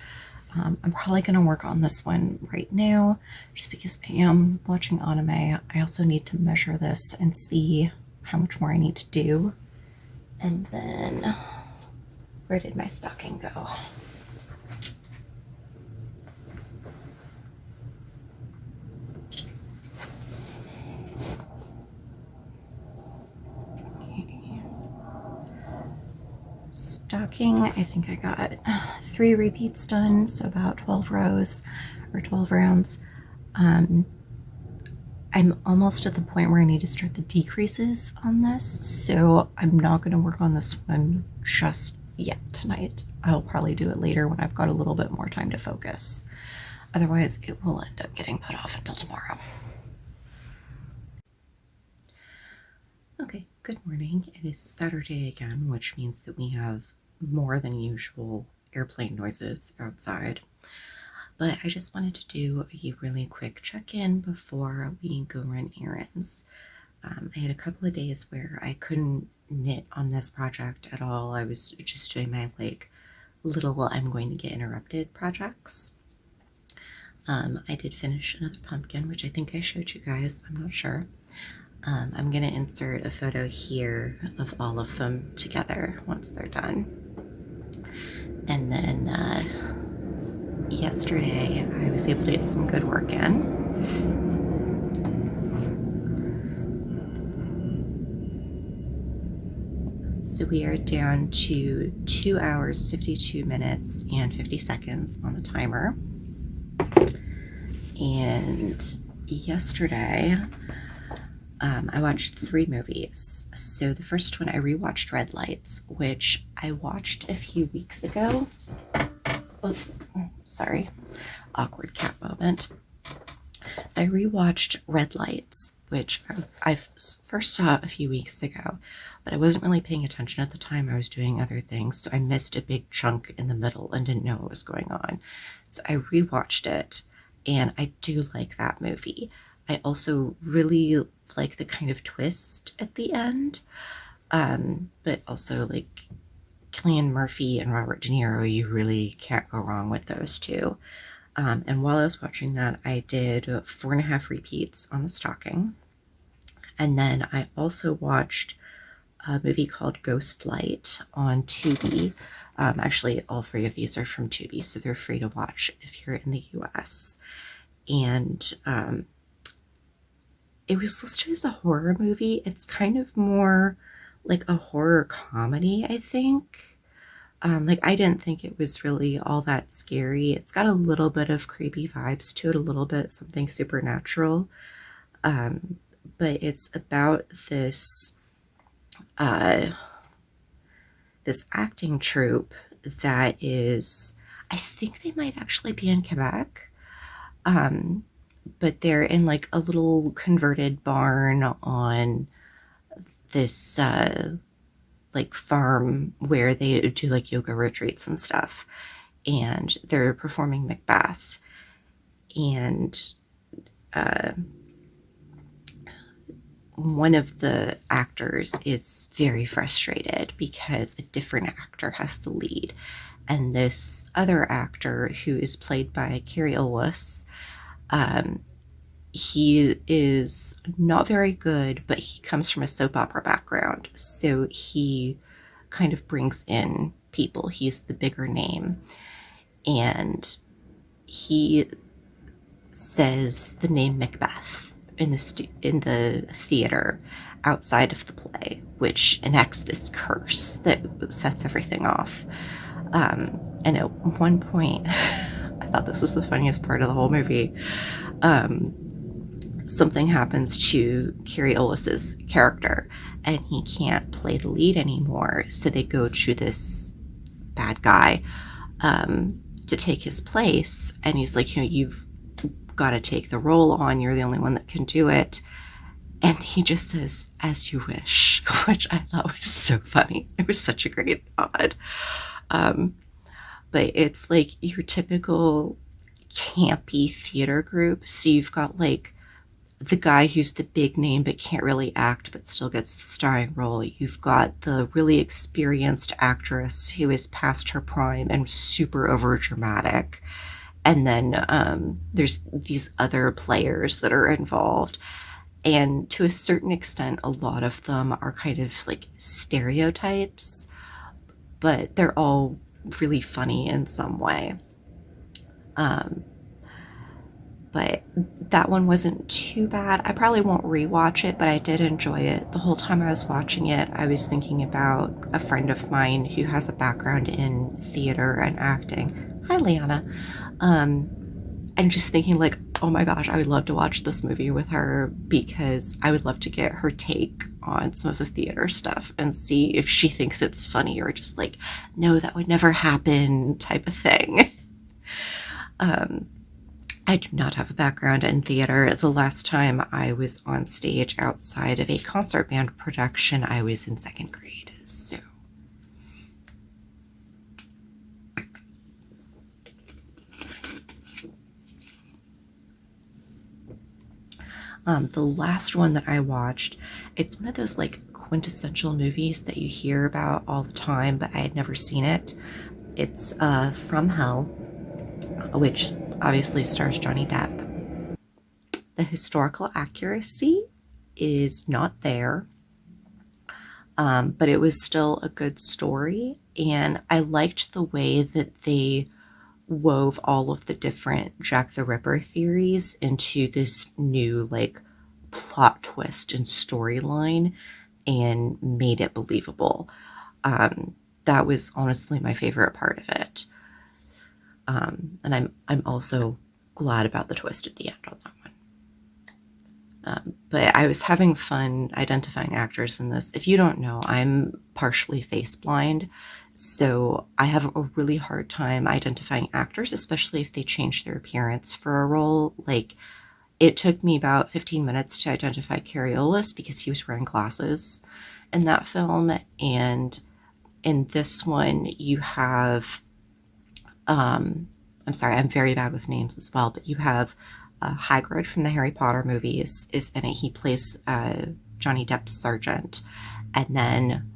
I'm probably going to work on this one right now, just because I am watching anime. I also need to measure this and see how much more I need to do. And then, where did my stocking go? Stocking, I think I got 3 repeats done, so about 12 rows or 12 rounds. I'm almost at the point where I need to start the decreases on this, so I'm not going to work on this one just yet tonight. I'll probably do it later when I've got a little bit more time to focus. Otherwise, it will end up getting put off until tomorrow. Okay, good morning. It is Saturday again, which means that we have more than usual airplane noises outside. But I just wanted to do a really quick check-in before we go run errands. I had a couple of days where I couldn't knit on this project at all. I was just doing my little I'm going to get interrupted projects. I did finish another pumpkin, which I think I showed you guys. I'm not sure. I'm going to insert a photo here of all of them together once they're done. And then yesterday I was able to get some good work in. So we are down to 2 hours, 52 minutes, and 50 seconds on the timer. And yesterday, I watched 3 movies. So the first one, I rewatched Red Lights, which I watched a few weeks ago. Oh, sorry, awkward cat moment. So I rewatched Red Lights, which I first saw a few weeks ago, but I wasn't really paying attention at the time. I was doing other things, so I missed a big chunk in the middle and didn't know what was going on. So I rewatched it, and I do like that movie. I also really like the kind of twist at the end, but also like Cillian Murphy and Robert De Niro, you really can't go wrong with those two. And while I was watching that, I did 4.5 repeats on the stocking. And then I also watched a movie called Ghost Light on Tubi. Actually, all 3 of these are from Tubi, so they're free to watch if you're in the US. And it was listed as a horror movie. It's kind of more like a horror comedy, I think. Like, I didn't think it was really all that scary. It's got a little bit of creepy vibes to it, a little bit something supernatural. But it's about this this acting troupe that is, I think they might actually be in Quebec. But they're in like a little converted barn on this like farm where they do like yoga retreats and stuff, and they're performing Macbeth. And one of the actors is very frustrated because a different actor has the lead, and this other actor, who is played by Carrie Ellis, he is not very good, but he comes from a soap opera background, so he kind of brings in people. He's the bigger name, and he says the name Macbeth in the theater outside of the play, which enacts this curse that sets everything off. And at one point, I thought this was the funniest part of the whole movie. Something happens to Carrie Ellis's character, and he can't play the lead anymore. So they go to this bad guy to take his place, and he's like, you've got to take the role on. You're the only one that can do it. And he just says, "As you wish," which I thought was so funny. It was such a great nod. But it's like your typical campy theater group. So you've got like the guy who's the big name but can't really act but still gets the starring role. You've got the really experienced actress who is past her prime and super over dramatic. And then there's these other players that are involved. And to a certain extent, a lot of them are kind of like stereotypes, but they're all really funny in some way. But that one wasn't too bad. I probably won't rewatch it, but I did enjoy it. The whole time I was watching it, I was thinking about a friend of mine who has a background in theater and acting. Hi, Liana. And just thinking like, oh my gosh, I would love to watch this movie with her, because I would love to get her take on some of the theater stuff and see if she thinks it's funny or just like, no, that would never happen type of thing. I do not have a background in theater. The last time I was on stage outside of a concert band production, I was in 2nd grade. So the last one that I watched, it's one of those like quintessential movies that you hear about all the time, but I had never seen it. It's From Hell, which obviously stars Johnny Depp. The historical accuracy is not there, but it was still a good story, and I liked the way that they wove all of the different Jack the Ripper theories into this new like plot twist and storyline and made it believable. That was honestly my favorite part of it. And I'm also glad about the twist at the end on that one. But I was having fun identifying actors in this. If you don't know, I'm partially face blind, so I have a really hard time identifying actors, especially if they change their appearance for a role. Like, it took me about 15 minutes to identify Coriolis because he was wearing glasses in that film. And in this one, you have, I'm sorry, I'm very bad with names as well, but you have Hagrid from the Harry Potter movies is in it. He plays Johnny Depp's sergeant. And then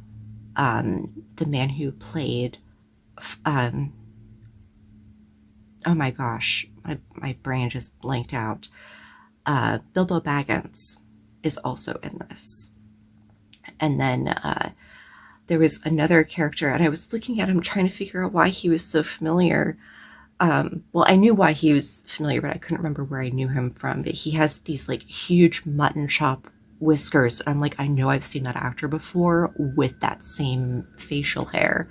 the man who played, oh my gosh, my brain just blanked out. Bilbo Baggins is also in this. And then there was another character, and I was looking at him trying to figure out why he was so familiar. Well, I knew why he was familiar, but I couldn't remember where I knew him from. But he has these like huge mutton chop whiskers. And I'm like, I know I've seen that actor before with that same facial hair.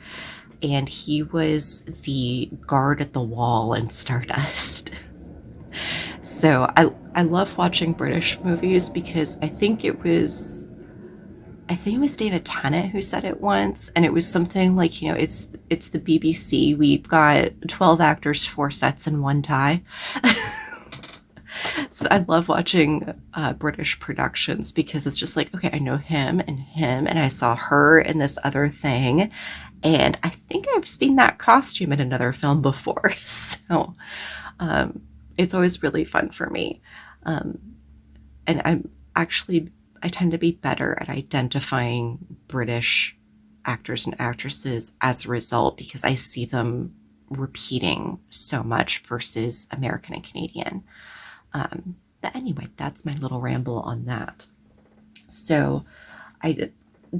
And he was the guard at the wall in Stardust. So I love watching British movies because I think it was David Tennant who said it once, and it was something like, you know, it's the BBC. We've got 12 actors, 4 sets, and 1 tie. So I love watching British productions because it's just like, okay, I know him, and I saw her in this other thing, and I think I've seen that costume in another film before. So it's always really fun for me. And I tend to be better at identifying British actors and actresses as a result because I see them repeating so much versus American and Canadian. But anyway, that's my little ramble on that. So I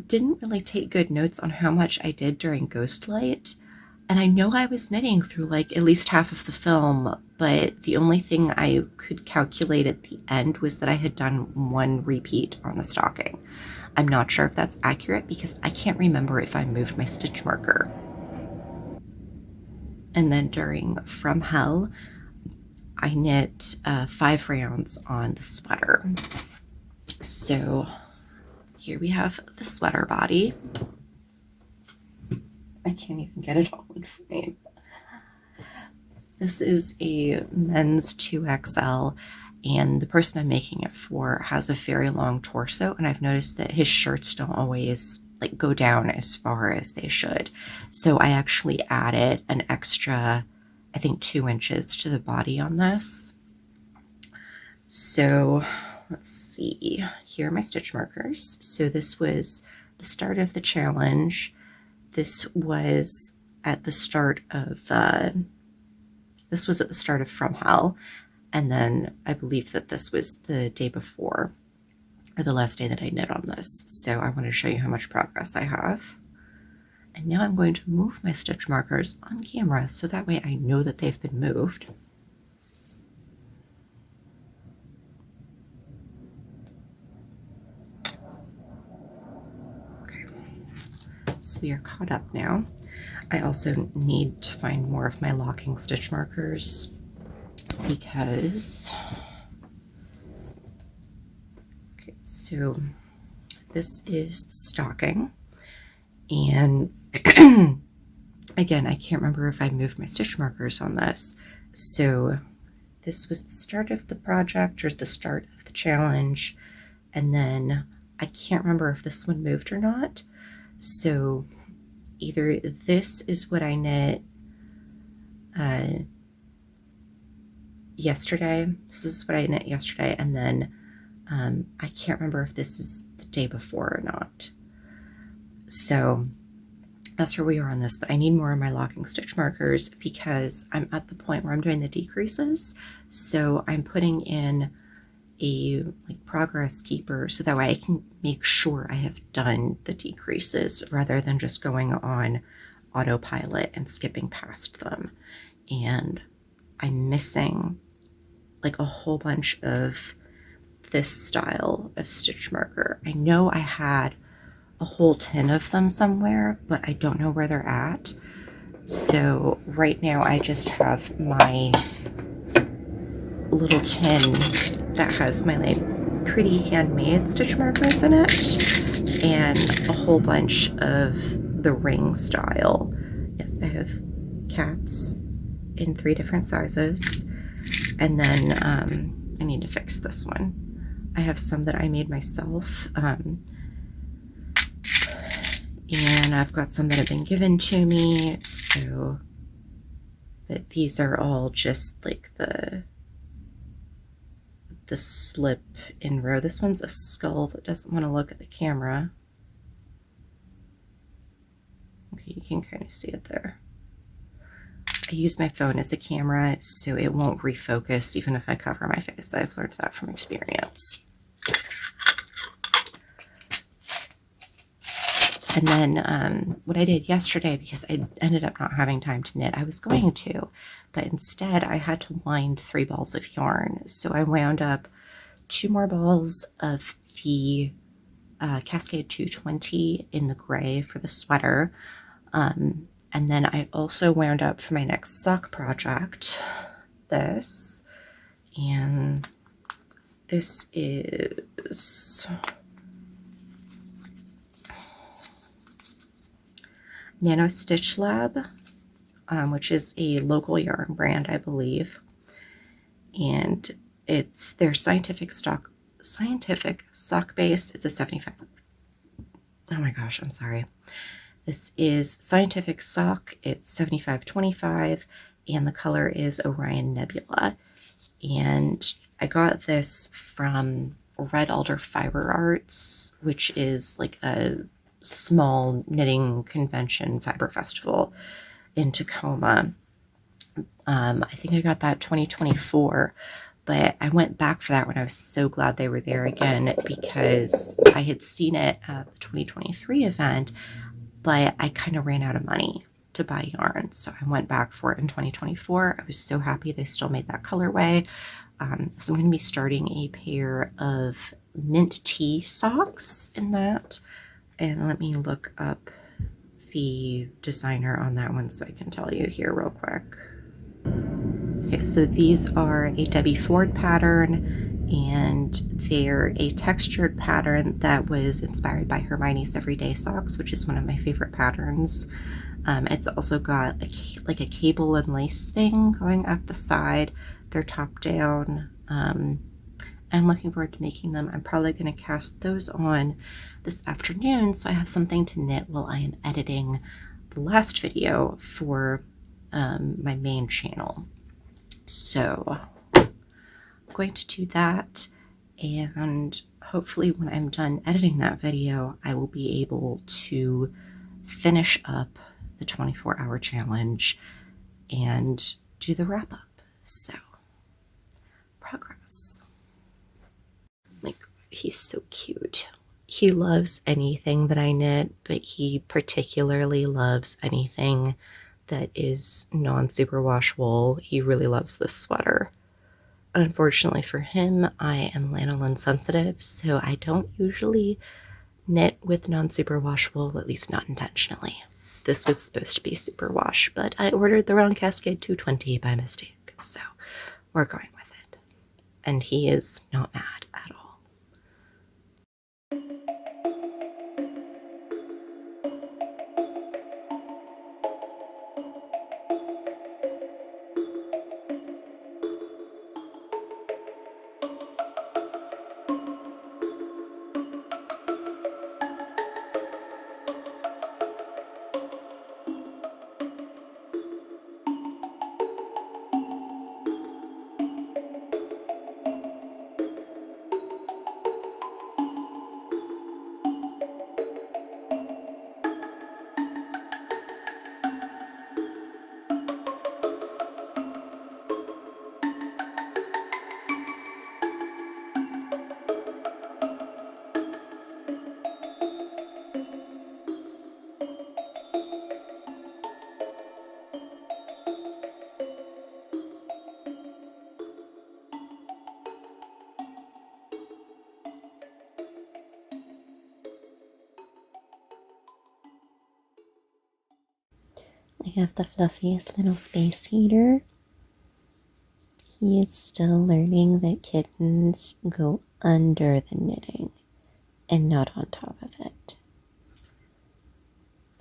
didn't really take good notes on how much I did during Ghostlight. And I know I was knitting through like at least half of the film, but the only thing I could calculate at the end was that I had done 1 repeat on the stocking. I'm not sure if that's accurate because I can't remember if I moved my stitch marker. And then during From Hell, I knit 5 rounds on the sweater. So here we have the sweater body. I can't even get it all in frame. This is a men's 2XL, and the person I'm making it for has a very long torso, and I've noticed that his shirts don't always like go down as far as they should. So I actually added an extra, I think 2 inches to the body on this. So let's see, here are my stitch markers. So this was the start of the challenge. This was at the start of From Hell, and then I believe that this was the day before, or the last day that I knit on this. So I want to show you how much progress I have. And now I'm going to move my stitch markers on camera so that way I know that they've been moved. So we are caught up now. I also need to find more of my locking stitch markers because, okay, so this is the stocking, and again, I can't remember if I moved my stitch markers on this. So this was the start of the project or the start of the challenge, and then I can't remember if this one moved or not. So either this is what I knit yesterday. So this is what I knit yesterday, and then I can't remember if this is the day before or not. So that's where we are on this, but I need more of my locking stitch markers because I'm at the point where I'm doing the decreases. So I'm putting in a like progress keeper so that way I can make sure I have done the decreases rather than just going on autopilot and skipping past them. And I'm missing like a whole bunch of this style of stitch marker. I know I had a whole tin of them somewhere, but I don't know where they're at. So right now I just have my little tin that has my like pretty handmade stitch markers in it and a whole bunch of the ring style. Yes, I have cats in 3 different sizes, and then I need to fix this one. I have some that I made myself, and I've got some that have been given to me, so, but these are all just like the slip in row. This one's a skull that doesn't want to look at the camera. Okay, you can kind of see it there. I use my phone as a camera, so it won't refocus even if I cover my face. I've learned that from experience. And then what I did yesterday, because I ended up not having time to knit, I was going to, but instead I had to wind 3 balls of yarn. So I wound up 2 more balls of the Cascade 220 in the gray for the sweater. And then I also wound up for my next sock project this, and this is Nano Stitch Lab, which is a local yarn brand, I believe, and it's their scientific sock base. It's a 75. Oh my gosh, I'm sorry. This is Scientific Sock. It's 7525, and the color is Orion Nebula. And I got this from Red Alder Fiber Arts, which is like a small knitting convention fiber festival in Tacoma. I think I got that 2024, but I went back for that when I was so glad they were there again, because I had seen it at the 2023 event, but I kind of ran out of money to buy yarn. So I went back for it in 2024. I was so happy they still made that colorway. So I'm going to be starting a pair of mint tea socks in that. And let me look up the designer on that one so I can tell you here real quick. Okay, so these are a Debbie Ford pattern, and they're a textured pattern that was inspired by Hermione's Everyday Socks, which is one of my favorite patterns. It's also got like a cable and lace thing going up the side. They're top down. I'm looking forward to making them. I'm probably going to cast those on this afternoon, so I have something to knit while I am editing the last video for my main channel. So I'm going to do that, and hopefully when I'm done editing that video, I will be able to finish up the 24-hour challenge and do the wrap up. So, progress. Like, he's so cute. He loves anything that I knit, but he particularly loves anything that is non-superwash wool. He really loves this sweater. Unfortunately for him, I am lanolin sensitive, so I don't usually knit with non-superwash wool, at least not intentionally. This was supposed to be superwash, but I ordered the wrong Cascade 220 by mistake, so we're going with it. And he is not mad at all. I have the fluffiest little space heater. He is still learning that kittens go under the knitting and not on top of it.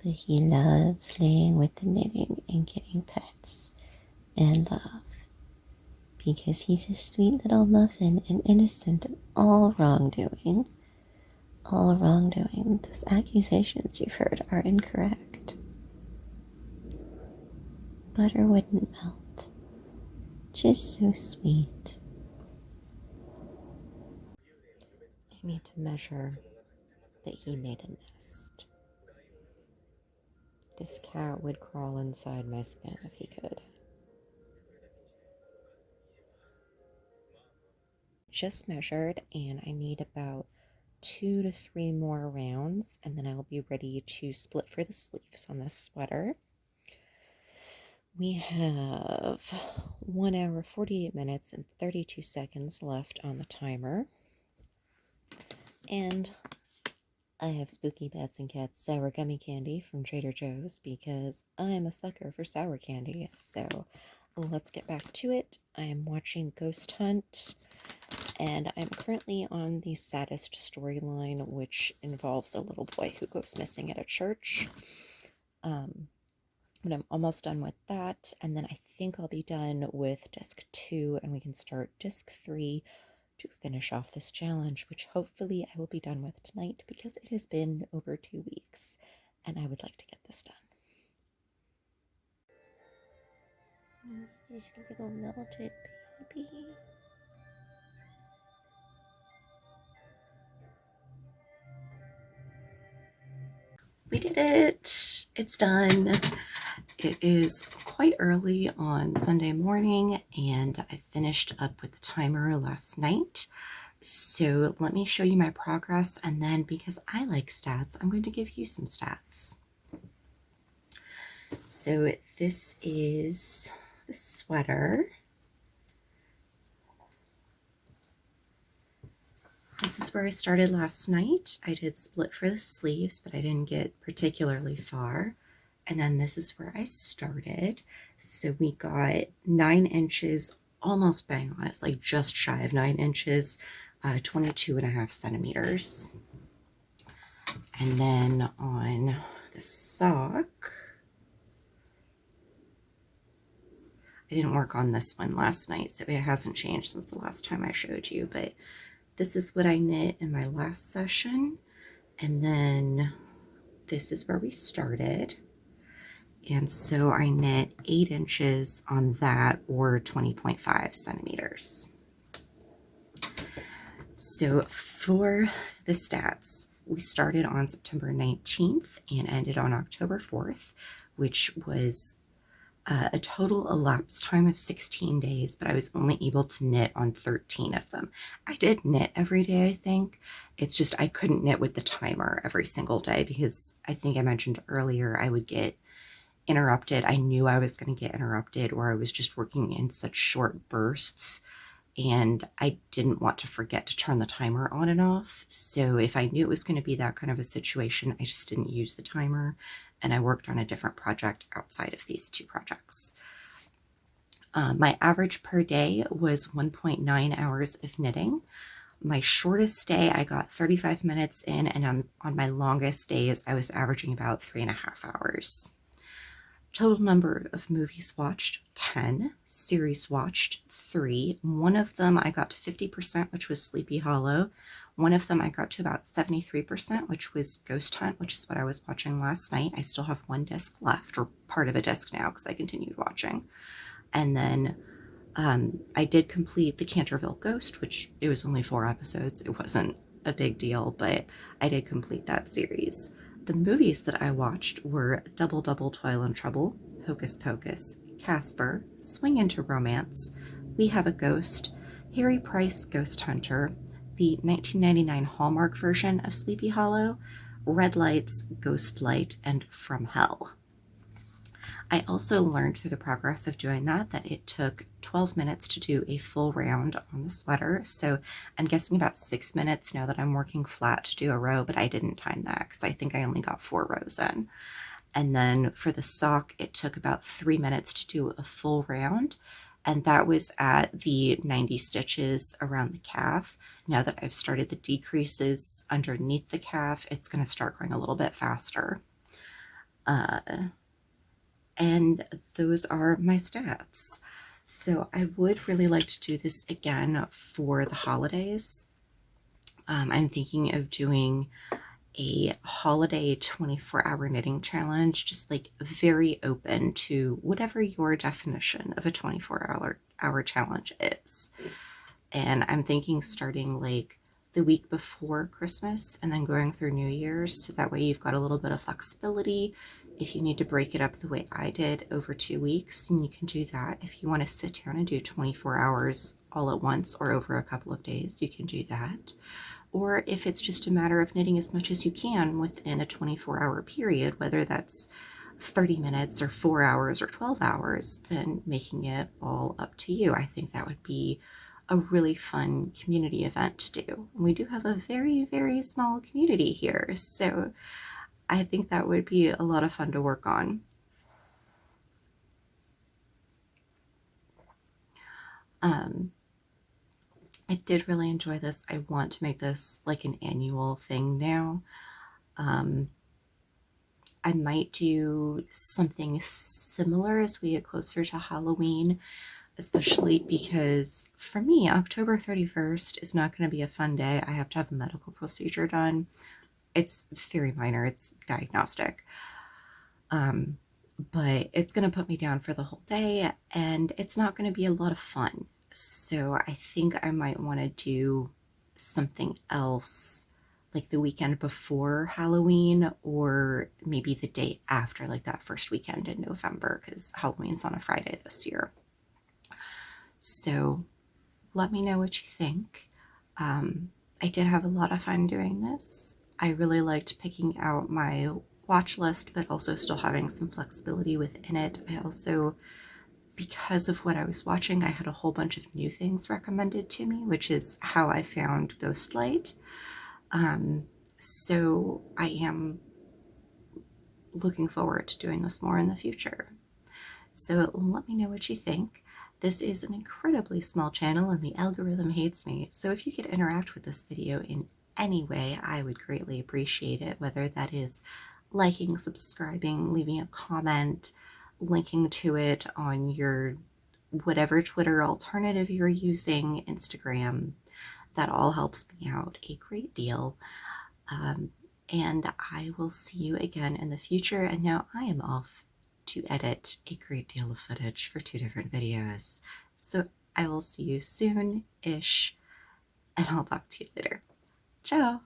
But he loves laying with the knitting and getting pets and love, because he's a sweet little muffin and innocent of all wrongdoing. All wrongdoing. Those accusations you've heard are incorrect. Butter wouldn't melt. Just so sweet. I need to measure that he made a nest. This cat would crawl inside my skin if he could. Just measured, and I need about 2 to 3 more rounds, and then I will be ready to split for the sleeves on this sweater. We have 1 hour, 48 minutes, and 32 seconds left on the timer. And I have Spooky Bats and Cats sour gummy candy from Trader Joe's because I'm a sucker for sour candy. So let's get back to it. I am watching Ghost Hunt, and I'm currently on the saddest storyline, which involves a little boy who goes missing at a church. But I'm almost done with that, and then I think I'll be done with disc 2, and we can start disc 3 to finish off this challenge, which hopefully I will be done with tonight because it has been over 2 weeks, and I would like to get this done. This little melted baby. We did it! It's done. It is quite early on Sunday morning, and I finished up with the timer last night. So let me show you my progress, and then because I like stats, I'm going to give you some stats. So this is the sweater. This is where I started last night. I did split for the sleeves, but I didn't get particularly far. And then this is where I started. So we got 9 inches, almost bang on. It's like just shy of 9 inches, 22.5 centimeters. And then on the sock, I didn't work on this one last night, so it hasn't changed since the last time I showed you, but this is what I knit in my last session. And then this is where we started. And so I knit 8 inches on that, or 20.5 centimeters. So for the stats, we started on September 19th and ended on October 4th, which was a total elapsed time of 16 days, but I was only able to knit on 13 of them. I did knit every day, I think. It's just I couldn't knit with the timer every single day because I think I mentioned earlier I would get interrupted. I knew I was going to get interrupted, or I was just working in such short bursts, and I didn't want to forget to turn the timer on and off. So if I knew it was going to be that kind of a situation, I just didn't use the timer, and I worked on a different project outside of these 2 projects. My average per day was 1.9 hours of knitting. My shortest day, I got 35 minutes in, and on my longest days, I was averaging about 3.5 hours. Total number of movies watched, 10. Series watched, 3. One of them I got to 50%, which was Sleepy Hollow. One of them I got to about 73%, which was Ghost Hunt, which is what I was watching last night. I still have 1 disc left, or part of a disc now, because I continued watching. And then I did complete the Canterville Ghost, which it was only 4 episodes. It wasn't a big deal, but I did complete that series. The movies that I watched were Double Double Toil and Trouble, Hocus Pocus, Casper, Swing Into Romance, We Have a Ghost, Harry Price Ghost Hunter, the 1999 Hallmark version of Sleepy Hollow, Red Lights, Ghost Light, and From Hell. I also learned through the progress of doing that it took 12 minutes to do a full round on the sweater. So I'm guessing about 6 minutes now that I'm working flat to do a row, but I didn't time that because I think I only got 4 rows in. And then for the sock, it took about 3 minutes to do a full round. And that was at the 90 stitches around the calf. Now that I've started the decreases underneath the calf, it's going to start going a little bit faster. And those are my stats. So I would really like to do this again for the holidays. I'm thinking of doing a holiday 24-hour knitting challenge, just like very open to whatever your definition of a 24-hour challenge is. And I'm thinking starting like the week before Christmas and then going through New Year's, so that way you've got a little bit of flexibility. If you need to break it up the way I did over 2 weeks, then you can do that. If you want to sit down and do 24 hours all at once or over a couple of days, you can do that. Or if it's just a matter of knitting as much as you can within a 24-hour period, whether that's 30 minutes or 4 hours or 12 hours, then making it all up to you. I think that would be a really fun community event to do. We do have a very, very small community here, so I think that would be a lot of fun to work on. I did really enjoy this. I want to make this like an annual thing now. I might do something similar as we get closer to Halloween, especially because for me, October 31st is not going to be a fun day. I have to have a medical procedure done. It's very minor, it's diagnostic. But it's going to put me down for the whole day and it's not going to be a lot of fun. So I think I might want to do something else like the weekend before Halloween, or maybe the day after, like that first weekend in November, because Halloween's on a Friday this year. So let me know what you think. I did have a lot of fun doing this. I really liked picking out my watch list, but also still having some flexibility within it. I also, because of what I was watching, I had a whole bunch of new things recommended to me, which is how I found Ghostlight. So I am looking forward to doing this more in the future. So let me know what you think. This is an incredibly small channel and the algorithm hates me. So if you could interact with this video in any way, I would greatly appreciate it, whether that is liking, subscribing, leaving a comment, linking to it on your whatever Twitter alternative you're using, Instagram. That all helps me out a great deal. And I will see you again in the future. And now I am off to edit a great deal of footage for 2 different videos. So I will see you soon-ish, and I'll talk to you later. Ciao!